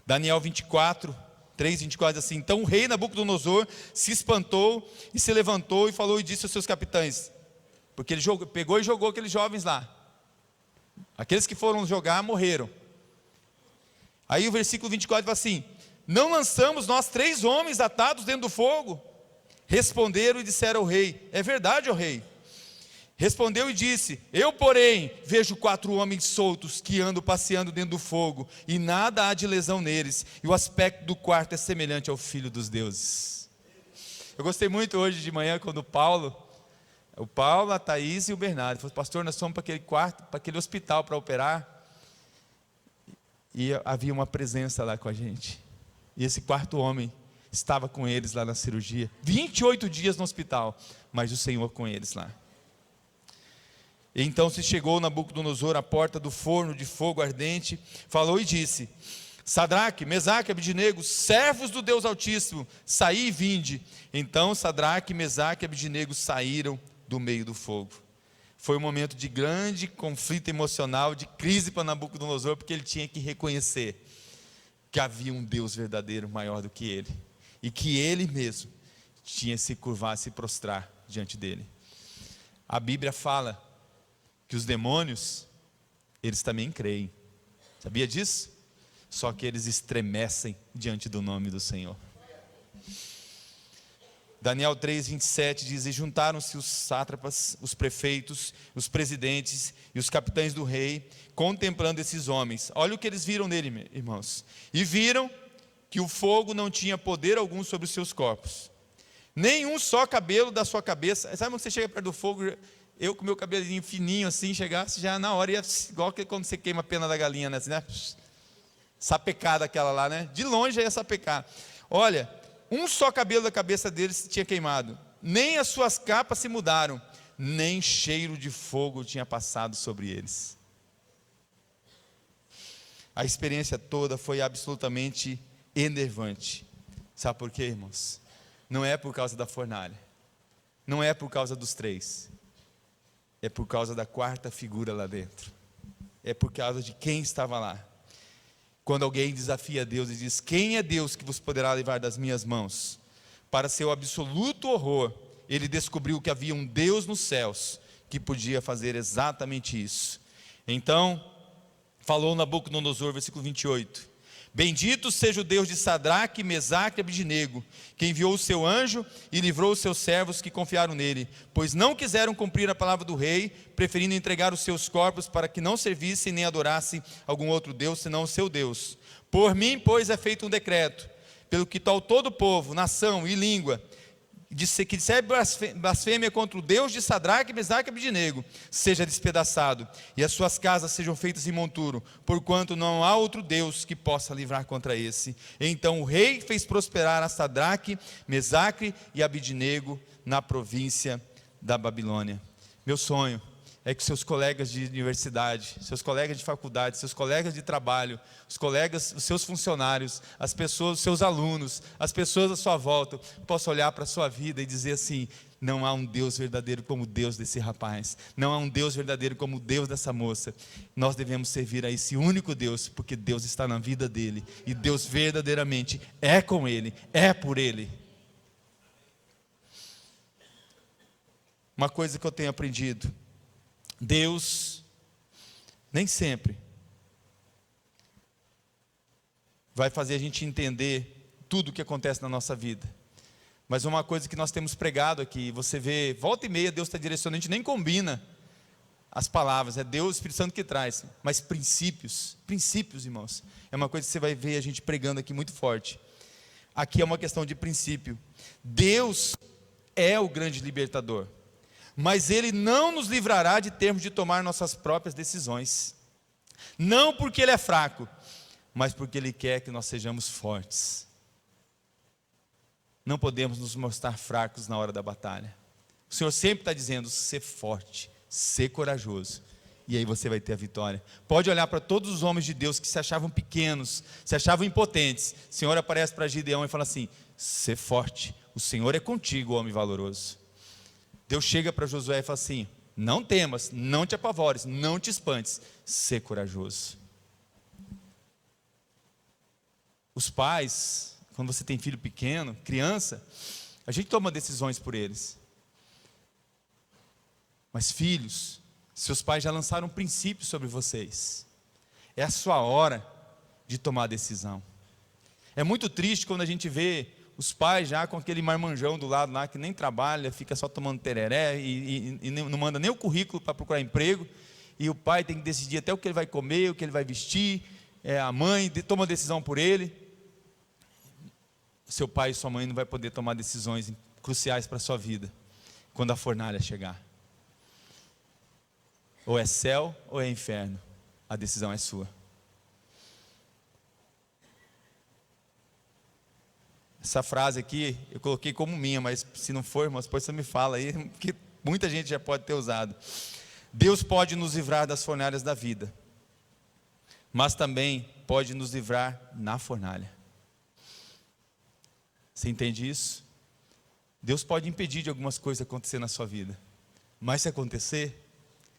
Daniel 24, 3, 24 diz assim: então o rei Nabucodonosor se espantou e se levantou e falou e disse aos seus capitães, porque ele pegou e jogou aqueles jovens lá. Aqueles que foram jogar morreram. Aí o versículo 24 fala assim: não lançamos nós 3 homens atados dentro do fogo? Responderam e disseram ao rei: é verdade, ó rei. Respondeu e disse: eu, porém, vejo 4 homens soltos que andam passeando dentro do fogo, e nada há de lesão neles, e o aspecto do quarto é semelhante ao Filho dos deuses. Eu gostei muito hoje de manhã quando o Paulo, a Thaís e o Bernardo falaram: pastor, nós fomos para aquele quarto, para aquele hospital para operar, e havia uma presença lá com a gente, e esse 4º homem estava com eles lá na cirurgia, 28 dias no hospital, mas o Senhor com eles lá. E então se chegou Nabucodonosor à porta do forno de fogo ardente, falou e disse: Sadraque, Mesaque e Abednego, servos do Deus Altíssimo, saí e vinde. Então Sadraque, Mesaque e Abednego saíram do meio do fogo. Foi um momento de grande conflito emocional, de crise para Nabucodonosor, porque ele tinha que reconhecer que havia um Deus verdadeiro maior do que ele, e que ele mesmo tinha que se curvar, se prostrar diante dele. A Bíblia fala que os demônios, eles também creem, sabia disso? Só que eles estremecem diante do nome do Senhor. Daniel 3:27 diz: e juntaram-se os sátrapas, os prefeitos, os presidentes e os capitães do rei, contemplando esses homens. Olha o que eles viram nele, irmãos. E viram que o fogo não tinha poder algum sobre os seus corpos, nenhum só cabelo da sua cabeça. Sabe quando você chega perto do fogo, eu com meu cabelinho fininho assim, chegasse já na hora, ia, igual que quando você queima a pena da galinha, né? Sapecada aquela lá, né? De longe já ia sapecar. Olha, um só cabelo da cabeça deles se tinha queimado, nem as suas capas se mudaram, nem cheiro de fogo tinha passado sobre eles. A experiência toda foi absolutamente enervante. Sabe por quê, irmãos? Não é por causa da fornalha, não é por causa dos três, é por causa da quarta figura lá dentro, é por causa de quem estava lá. Quando alguém desafia Deus e diz: quem é Deus que vos poderá livrar das minhas mãos? Para seu absoluto horror, ele descobriu que havia um Deus nos céus que podia fazer exatamente isso. Então, falou Nabucodonosor, versículo 28: bendito seja o Deus de Sadraque, Mesaque e Abidnego, que enviou o seu anjo e livrou os seus servos que confiaram nele, pois não quiseram cumprir a palavra do rei, preferindo entregar os seus corpos para que não servissem nem adorassem algum outro Deus senão o seu Deus. Por mim, pois, é feito um decreto, pelo que tal todo povo, nação e língua que disser blasfêmia contra o Deus de Sadraque, Mesaque e Abidnego seja despedaçado, e as suas casas sejam feitas em monturo, porquanto não há outro Deus que possa livrar contra esse. Então o rei fez prosperar a Sadraque, Mesaque e Abidnego na província da Babilônia. Meu sonho é que seus colegas de universidade, seus colegas de faculdade, seus colegas de trabalho, os seus funcionários, as pessoas, os seus alunos, as pessoas à sua volta, possam olhar para a sua vida e dizer assim: não há um Deus verdadeiro como o Deus desse rapaz, não há um Deus verdadeiro como o Deus dessa moça. Nós devemos servir a esse único Deus, porque Deus está na vida dele, e Deus verdadeiramente é com ele, é por ele. Uma coisa que eu tenho aprendido: Deus nem sempre vai fazer a gente entender tudo o que acontece na nossa vida, mas uma coisa que nós temos pregado aqui, você vê, volta e meia Deus está direcionando, a gente nem combina as palavras, é Deus, o Espírito Santo que traz, mas princípios, irmãos, é uma coisa que você vai ver a gente pregando aqui muito forte. Aqui é uma questão de princípio. Deus é o grande libertador, mas Ele não nos livrará de termos de tomar nossas próprias decisões, não porque Ele é fraco, mas porque Ele quer que nós sejamos fortes. Não podemos nos mostrar fracos na hora da batalha. O Senhor sempre está dizendo: ser forte, ser corajoso, e aí você vai ter a vitória. Pode olhar para todos os homens de Deus que se achavam pequenos, se achavam impotentes. O Senhor aparece para Gideão e fala assim: ser forte, o Senhor é contigo, homem valoroso. Deus chega para Josué e fala assim: não temas, não te apavores, não te espantes, ser corajoso. Os pais, quando você tem filho pequeno, criança, a gente toma decisões por eles. Mas filhos, seus pais já lançaram princípios sobre vocês. É a sua hora de tomar a decisão. É muito triste quando a gente vê os pais já com aquele marmanjão do lado lá, que nem trabalha, fica só tomando tereré e não manda nem o currículo para procurar emprego, e o pai tem que decidir até o que ele vai comer, o que ele vai vestir, a mãe toma decisão por ele. Seu pai e sua mãe não vai poder tomar decisões cruciais para a sua vida, quando a fornalha chegar. Ou é céu ou é inferno, a decisão é sua. Essa frase aqui eu coloquei como minha, mas se não for, irmãos, depois você me fala aí, que muita gente já pode ter usado. Deus pode nos livrar das fornalhas da vida, mas também pode nos livrar na fornalha. Você entende isso? Deus pode impedir de algumas coisas acontecer na sua vida, mas se acontecer,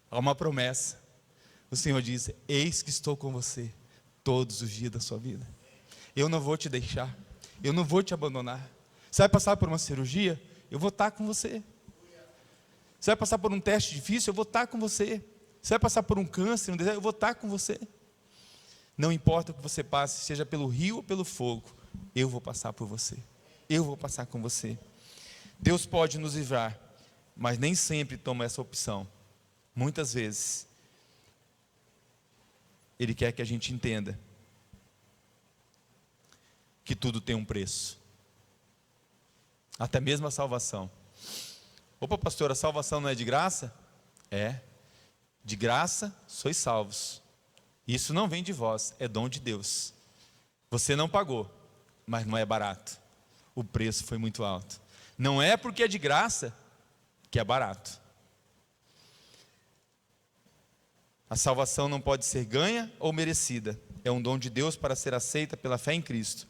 há uma promessa. O Senhor diz: eis que estou com você todos os dias da sua vida. Eu não vou te deixar. Eu não vou te abandonar. Você vai passar por uma cirurgia? Eu vou estar com você. Você vai passar por um teste difícil? Eu vou estar com você. Você vai passar por um câncer, um deserto? Eu vou estar com você. Não importa o que você passe, seja pelo rio ou pelo fogo, eu vou passar por você. Eu vou passar com você. Deus pode nos livrar, mas nem sempre toma essa opção. Muitas vezes, Ele quer que a gente entenda que tudo tem um preço. Até mesmo a salvação. Opa, pastor, a salvação não é de graça? É. De graça sois salvos. Isso não vem de vós, é dom de Deus. Você não pagou, mas não é barato. O preço foi muito alto. Não é porque é de graça que é barato. A salvação não pode ser ganha ou merecida. É um dom de Deus para ser aceita pela fé em Cristo.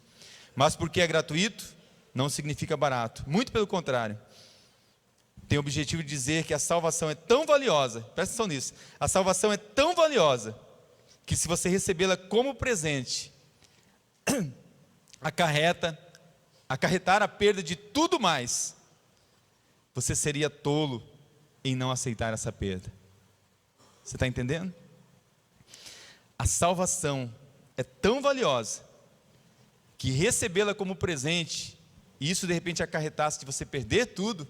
Mas porque é gratuito, não significa barato. Muito pelo contrário. Tem o objetivo de dizer que a salvação é tão valiosa, presta atenção nisso, a salvação é tão valiosa, que se você recebê-la como presente, acarretar a perda de tudo mais, você seria tolo em não aceitar essa perda. Você está entendendo? A salvação é tão valiosa, que recebê-la como presente, e isso de repente acarretasse de você perder tudo,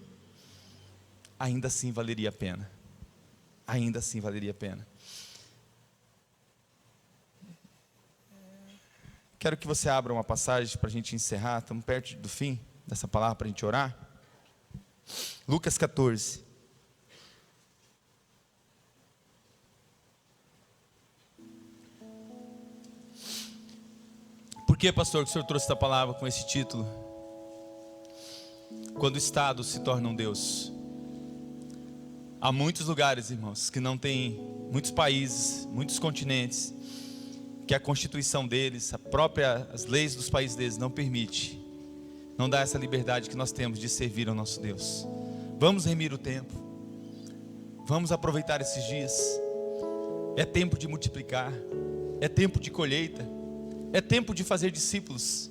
ainda assim valeria a pena. Ainda assim valeria a pena. Quero que você abra uma passagem para a gente encerrar. Estamos perto do fim dessa palavra para a gente orar. Lucas 14. Por que, pastor, que o senhor trouxe essa palavra com esse título? Quando o Estado se torna um Deus. Há muitos lugares, irmãos, que não tem, muitos países, muitos continentes, que a constituição deles, as leis dos países deles não permite, não dá essa liberdade que nós temos de servir ao nosso Deus. Vamos remir o tempo, vamos aproveitar esses dias. É tempo de multiplicar, é tempo de colheita, é tempo de fazer discípulos,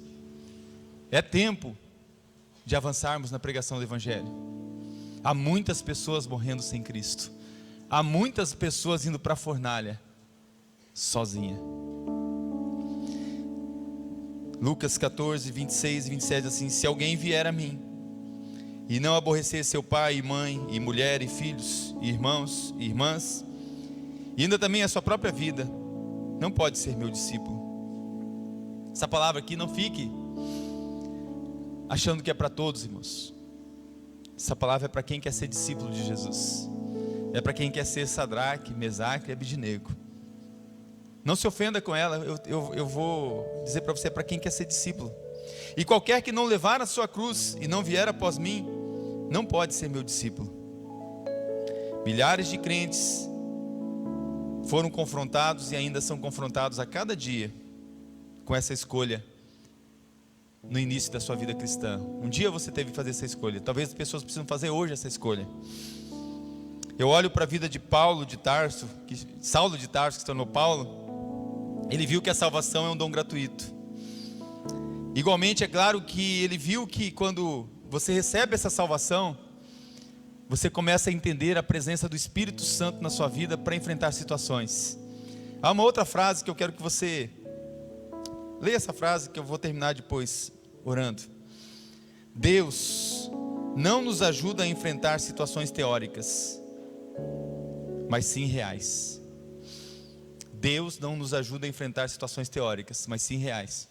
é tempo de avançarmos na pregação do Evangelho. Há muitas pessoas morrendo sem Cristo, há muitas pessoas indo para a fornalha, sozinha. Lucas 14, 26 e 27, assim: se alguém vier a mim, e não aborrecer seu pai e mãe, e mulher, e filhos, e irmãos, e irmãs, e ainda também a sua própria vida, não pode ser meu discípulo. Essa palavra aqui, não fique achando que é para todos, irmãos. Essa palavra é para quem quer ser discípulo de Jesus. É para quem quer ser Sadraque, Mesaque e Abednego. Não se ofenda com ela. Eu vou dizer para você, é para quem quer ser discípulo. E qualquer que não levar a sua cruz e não vier após mim, não pode ser meu discípulo. Milhares de crentes foram confrontados e ainda são confrontados a cada dia com essa escolha. No início da sua vida cristã, um dia você teve que fazer essa escolha. Talvez as pessoas precisam fazer hoje essa escolha. Eu olho para a vida de Saulo de Tarso, que se tornou Paulo. Ele viu que a salvação é um dom gratuito. Igualmente, é claro que ele viu que quando você recebe essa salvação, você começa a entender a presença do Espírito Santo na sua vida para enfrentar situações. Há uma outra frase que eu quero que você leia essa frase, que eu vou terminar depois orando. Deus não nos ajuda a enfrentar situações teóricas, mas sim reais. Deus não nos ajuda a enfrentar situações teóricas, mas sim reais.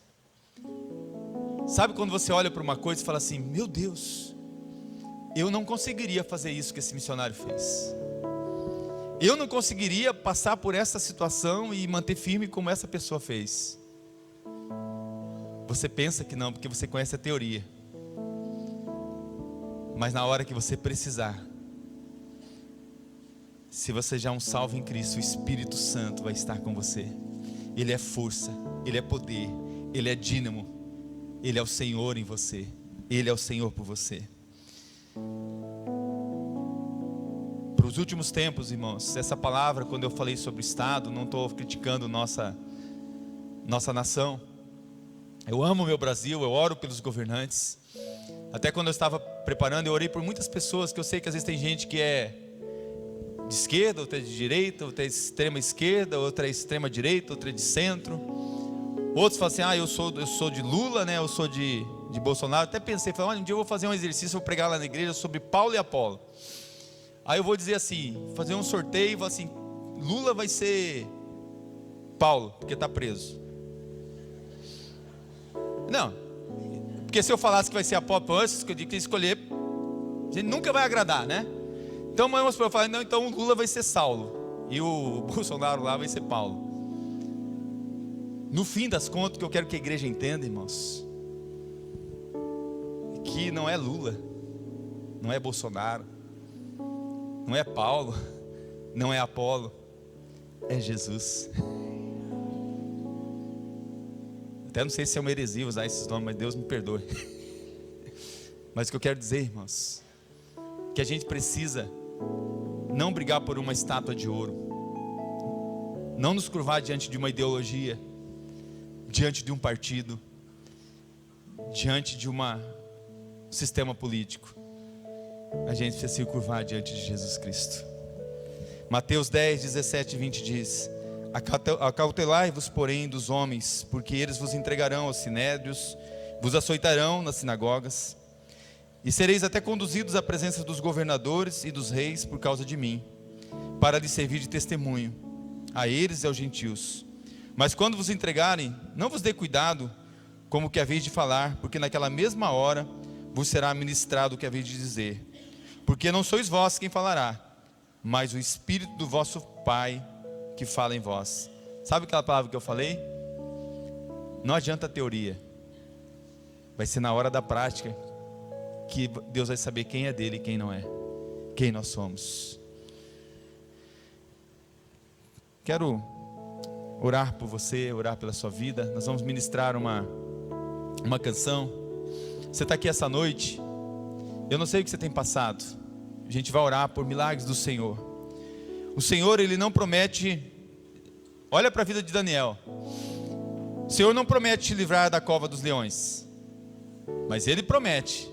Sabe quando você olha para uma coisa e fala assim: meu Deus, eu não conseguiria fazer isso que esse missionário fez. Eu não conseguiria passar por essa situação e manter firme como essa pessoa fez. Você pensa que não, porque você conhece a teoria. Mas na hora que você precisar, se você já é um salvo em Cristo, o Espírito Santo vai estar com você. Ele é força, Ele é poder, Ele é dínamo, Ele é o Senhor em você, Ele é o Senhor por você. Para os últimos tempos, irmãos, essa palavra, quando eu falei sobre o Estado, não estou criticando nossa nação. Eu amo o meu Brasil, eu oro pelos governantes. Até quando eu estava preparando, eu orei por muitas pessoas, que eu sei que às vezes tem gente que é de esquerda, outra é de direita, outra é de extrema esquerda, outra é extrema direita, outra é de centro. Outros falam assim, eu sou de Lula, né? Eu sou de Bolsonaro. Até pensei, falei, um dia eu vou fazer um exercício, vou pregar lá na igreja sobre Paulo e Apolo. Aí eu vou dizer assim, fazer um sorteio e falar assim, Lula vai ser Paulo, porque está preso. Não, porque se eu falasse que vai ser Apolo antes, eu tinha que escolher, a gente nunca vai agradar, né? Então vamos para falar, não, então o Lula vai ser Saulo e o Bolsonaro lá vai ser Paulo. No fim das contas, o que eu quero que a igreja entenda, irmãos, que não é Lula, não é Bolsonaro, não é Paulo, não é Apolo, é Jesus. Até não sei se é uma heresia usar esses nomes, mas Deus me perdoe. Mas o que eu quero dizer, irmãos, que a gente precisa não brigar por uma estátua de ouro, não nos curvar diante de uma ideologia, diante de um partido, diante de um sistema político. A gente precisa se curvar diante de Jesus Cristo. Mateus 10, 17 e 20 diz: acautelai-vos, porém, dos homens, porque eles vos entregarão aos sinédrios, vos açoitarão nas sinagogas, e sereis até conduzidos à presença dos governadores e dos reis por causa de mim, para lhes servir de testemunho, a eles e aos gentios. Mas quando vos entregarem, não vos dê cuidado como que haveis de falar, porque naquela mesma hora vos será ministrado o que haveis de dizer. Porque não sois vós quem falará, mas o Espírito do vosso Pai que fala em vós. Sabe aquela palavra que eu falei? Não adianta a teoria, vai ser na hora da prática que Deus vai saber quem é dele e quem não é, quem nós somos. Quero orar por você, orar pela sua vida. Nós vamos ministrar uma canção. Você está aqui essa noite, eu não sei o que você tem passado. A gente vai orar por milagres do Senhor. O Senhor, Ele não promete. Olha para a vida de Daniel. O Senhor não promete te livrar da cova dos leões, mas Ele promete,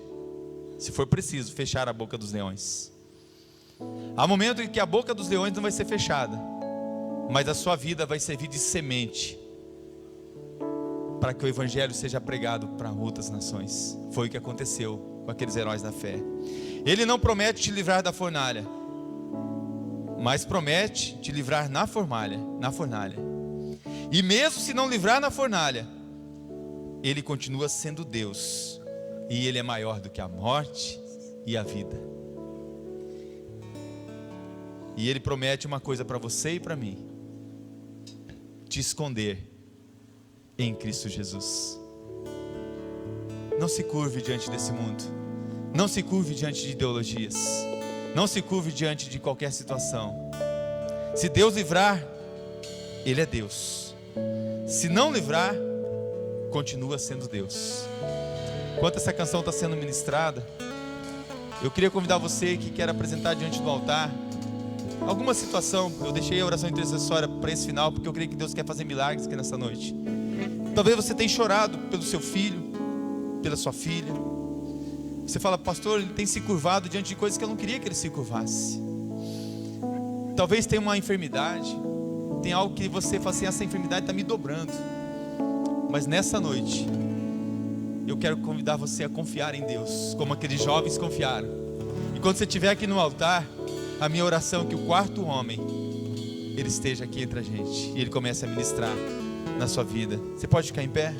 se for preciso, fechar a boca dos leões. Há momento em que a boca dos leões não vai ser fechada, mas a sua vida vai servir de semente para que o Evangelho seja pregado para outras nações. Foi o que aconteceu com aqueles heróis da fé. Ele não promete te livrar da fornalha, mas promete te livrar na fornalha. E mesmo se não livrar na fornalha, Ele continua sendo Deus, e Ele é maior do que a morte e a vida. E Ele promete uma coisa para você e para mim: te esconder em Cristo Jesus. Não se curve diante desse mundo, não se curve diante de ideologias, não se curve diante de qualquer situação. Se Deus livrar, Ele é Deus. Se não livrar, continua sendo Deus. Enquanto essa canção está sendo ministrada, eu queria convidar você que quer apresentar diante do altar alguma situação. Eu deixei a oração intercessória para esse final, porque eu creio que Deus quer fazer milagres aqui nessa noite. Talvez você tenha chorado pelo seu filho, pela sua filha. Você fala: pastor, ele tem se curvado diante de coisas que eu não queria que ele se curvasse. Talvez tenha uma enfermidade, tem algo que você fala assim: essa enfermidade está me dobrando. Mas nessa noite, eu quero convidar você a confiar em Deus, como aqueles jovens confiaram. E quando você estiver aqui no altar, a minha oração é que o quarto homem, ele esteja aqui entre a gente, e ele comece a ministrar na sua vida. Você pode ficar em pé?